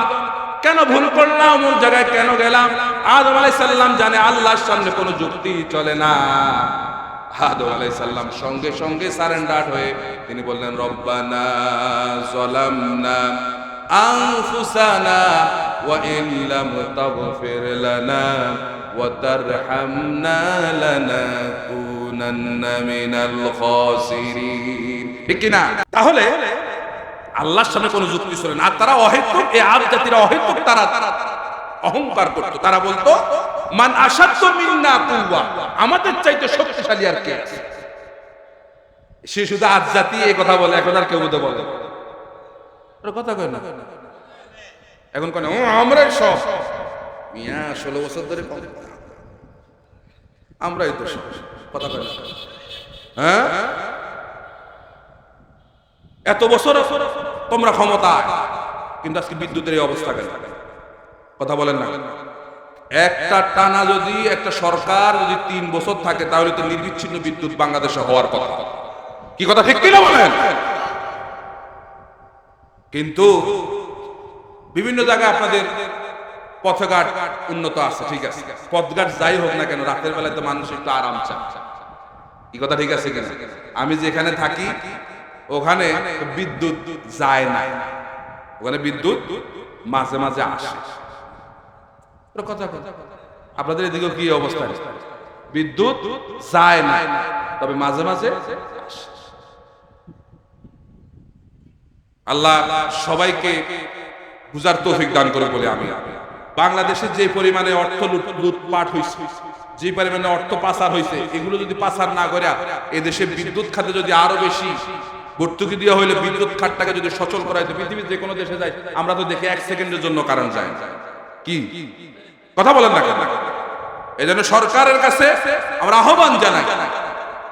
কেন ভুল করলাম, ওই জায়গায় কেন গেলাম? আদম আলাইহিস সালাম জানে আল্লাহর সামনে কোনো যুক্তি চলে না। আদম আলাইহিস সালাম সঙ্গে সঙ্গে সারেন্ডার হয়ে তিনি বললেন, রব্বানা যালামনা আনফুসানা ওয়া ইন লাম তাগফির লানা ওয়া তারহামনা লানাকুনান্না মিনাল খাসিরিন, ঠিক কি না? তাহলে আল্লাহর সামনে কোনো যুক্তি ছিল না। আর তারা অহেতুক, এই আদ জাতিরা অহেতুক তারা অহংকার করত। তারা বলতো মান আশাদ্দু মিন্না কুওয়া, আমাদের চাইতে শক্তিশালী আর কে আছে? সে শুধু আজ জাতি এই কথা বলে, এখন আর কেউ তো বলে কথা কয় না। এখন কেন আমরাই সব, মিয়া 16 বছর ধরে আমরাই তো সব, কথা কয় না। হ্যাঁ, এত বছর তোমরা ক্ষমতা, কিন্তু আজকে বিদ্যুতের এই অবস্থা কেন? কথা বলেন না। একটা টানা যদি একটা সরকার যদি 3 বছর থাকে, তাহলে তো নির্বিচ্ছিন্ন বিদ্যুৎ বাংলাদেশে হওয়ার কথা। কি কথা ঠিক কিনা বলেন? কিন্তু বিভিন্ন জায়গায় আপনাদের পথঘাট উন্নত আছে, ঠিক আছে, পথঘাট যাই হোক না কেন, রাতের বেলায় তো মানুষ একটু আরাম চায়। কি কথা ঠিক আছে কিনা? আমি যেখানে থাকি ওখানে বিদ্যুৎ যায় না, ওখানে বিদ্যুৎ মাঝে মাঝে আসে। কথা আপনাদের এদিকে কি অবস্থা? বিদ্যুৎ যায় না, তবে মাঝে মাঝে আসে। আল্লাহ সবাইকে বুঝার তৌফিক দান করে বলে আমি বাংলাদেশে যে পরিমাণে অর্থ লুটপাট হয়েছে, যে পরিমাণে অর্থ পাচার হয়েছে, এগুলো যদি পাচার না করে এদেশে বিদ্যুৎ খাতে যদি আরো বেশি ভর্তুকি দেওয়া হইলে, বিদ্যুৎ খাতটাকে যদি সচল করা হইতো, পৃথিবীর যে কোনো দেশে যায় আমরা তো দেখি 1 সেকেন্ডের জন্য কারেন্ট যায়। কি কথা বলেন না কেন? এই জন্য সরকারের কাছে আমরা আহ্বান জানাই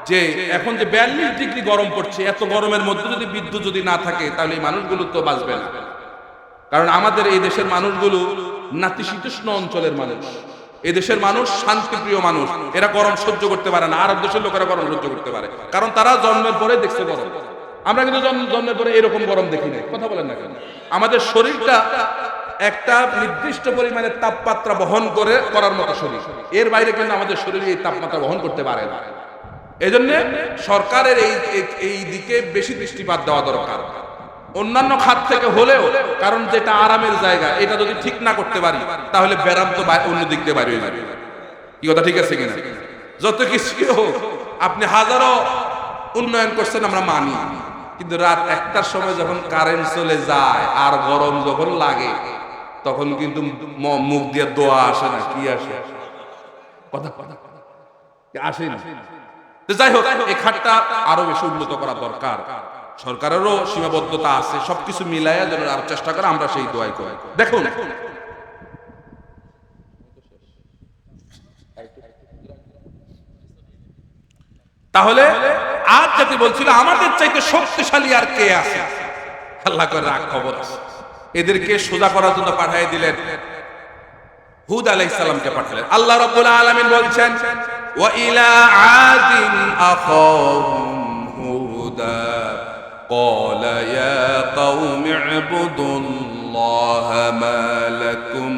যে এখন যে 42 ডিগ্রি গরম পড়ছে, এত গরমের মধ্যে যদি বিদ্যুৎ যদি না থাকে, তাহলে এই মানুষগুলো তো বাঁচবে না। কারণ আমাদের এই দেশের মানুষগুলো নাতিশীতোষ্ণ অঞ্চলের মানুষ, এই দেশের মানুষ শান্তিপ্রিয় মানুষ, এরা গরম সহ্য করতে পারে না। আরব দেশের লোকেরা গরম সহ্য করতে পারে, কারণ তারা জন্মের পরে দেখছে গরম। আমরা কিন্তু জন্মের পরে এরকম গরম দেখি নাই। কথা বলেন না কেন? আমাদের শরীরটা একটা নির্দিষ্ট পরিমাণে তাপমাত্রা বহন করার মতো শরীর, এর বাইরে কিন্তু আমাদের শরীর এই তাপমাত্রা বহন করতে পারে না। এই জন্য সরকারের এই দিকে বেশি দৃষ্টিপাত দেওয়া দরকার, অন্যান্য খাত থেকে হলেও। কারণ যেটা আরামের জায়গা, এটা যদি ঠিক না করতে পারি, তাহলে ব্যারাম তো অন্য দিক দিয়ে বাইরে যাবে। কি কথা ঠিক আছে কিনা? যত কিছু হোক, আপনি হাজারো উন্নয়ন করছেন, আমরা মানি, কিন্তু রাত 1টার সময় যখন কারেন্ট চলে যায় আর গরম যখন লাগে, তখন কিন্তু মুখ দিয়ে দোয়া আসে না। কি আসে? কথা আসে না। যাই হোক, এই খাতটা আরো বেশি উন্নত করা দরকার। সরকারেরও সীমাবদ্ধতা আছে, সবকিছু মিলাইয়া যেন আর চেষ্টা করে, আমরা সেই দোয়াই করি। দেখুন, তাহলে আজ জাতি বলছিল আমাদের চাইতে শক্তিশালী আর কে আছে? আল্লাহ করে রাগ খবর আছে। এদেরকে সোজা করার জন্য পাঠিয়ে দিলেন, হুদ আলাইহিস সালামকে পাঠালেন। আল্লাহ রাব্বুল আলামিন বলছেন, ওয়া ইলা আদিন আখাহুম হুদা ক্বালা ইয়া কওমি ইবুদুল্লাহ মা লাকুম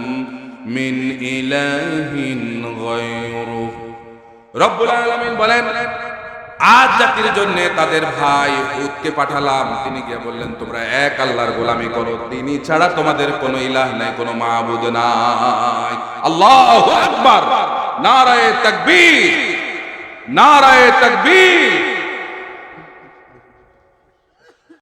মিন ইলাহিন গায়রুহু। রব্বুল আলামিন বলেন, আজ জাতির জন্য তাদের ভাই হুদকে পাঠালাম। তিনি গিয়ে বললেন, তোমরা এক আল্লাহর গোলামি করো, তিনি ছাড়া তোমাদের কোনো ইলাহ নাই, কোনো মাবুদ নাই। আল্লাহু আকবার, নারায়ে তাকবীর, নারায়ে তাকবীর।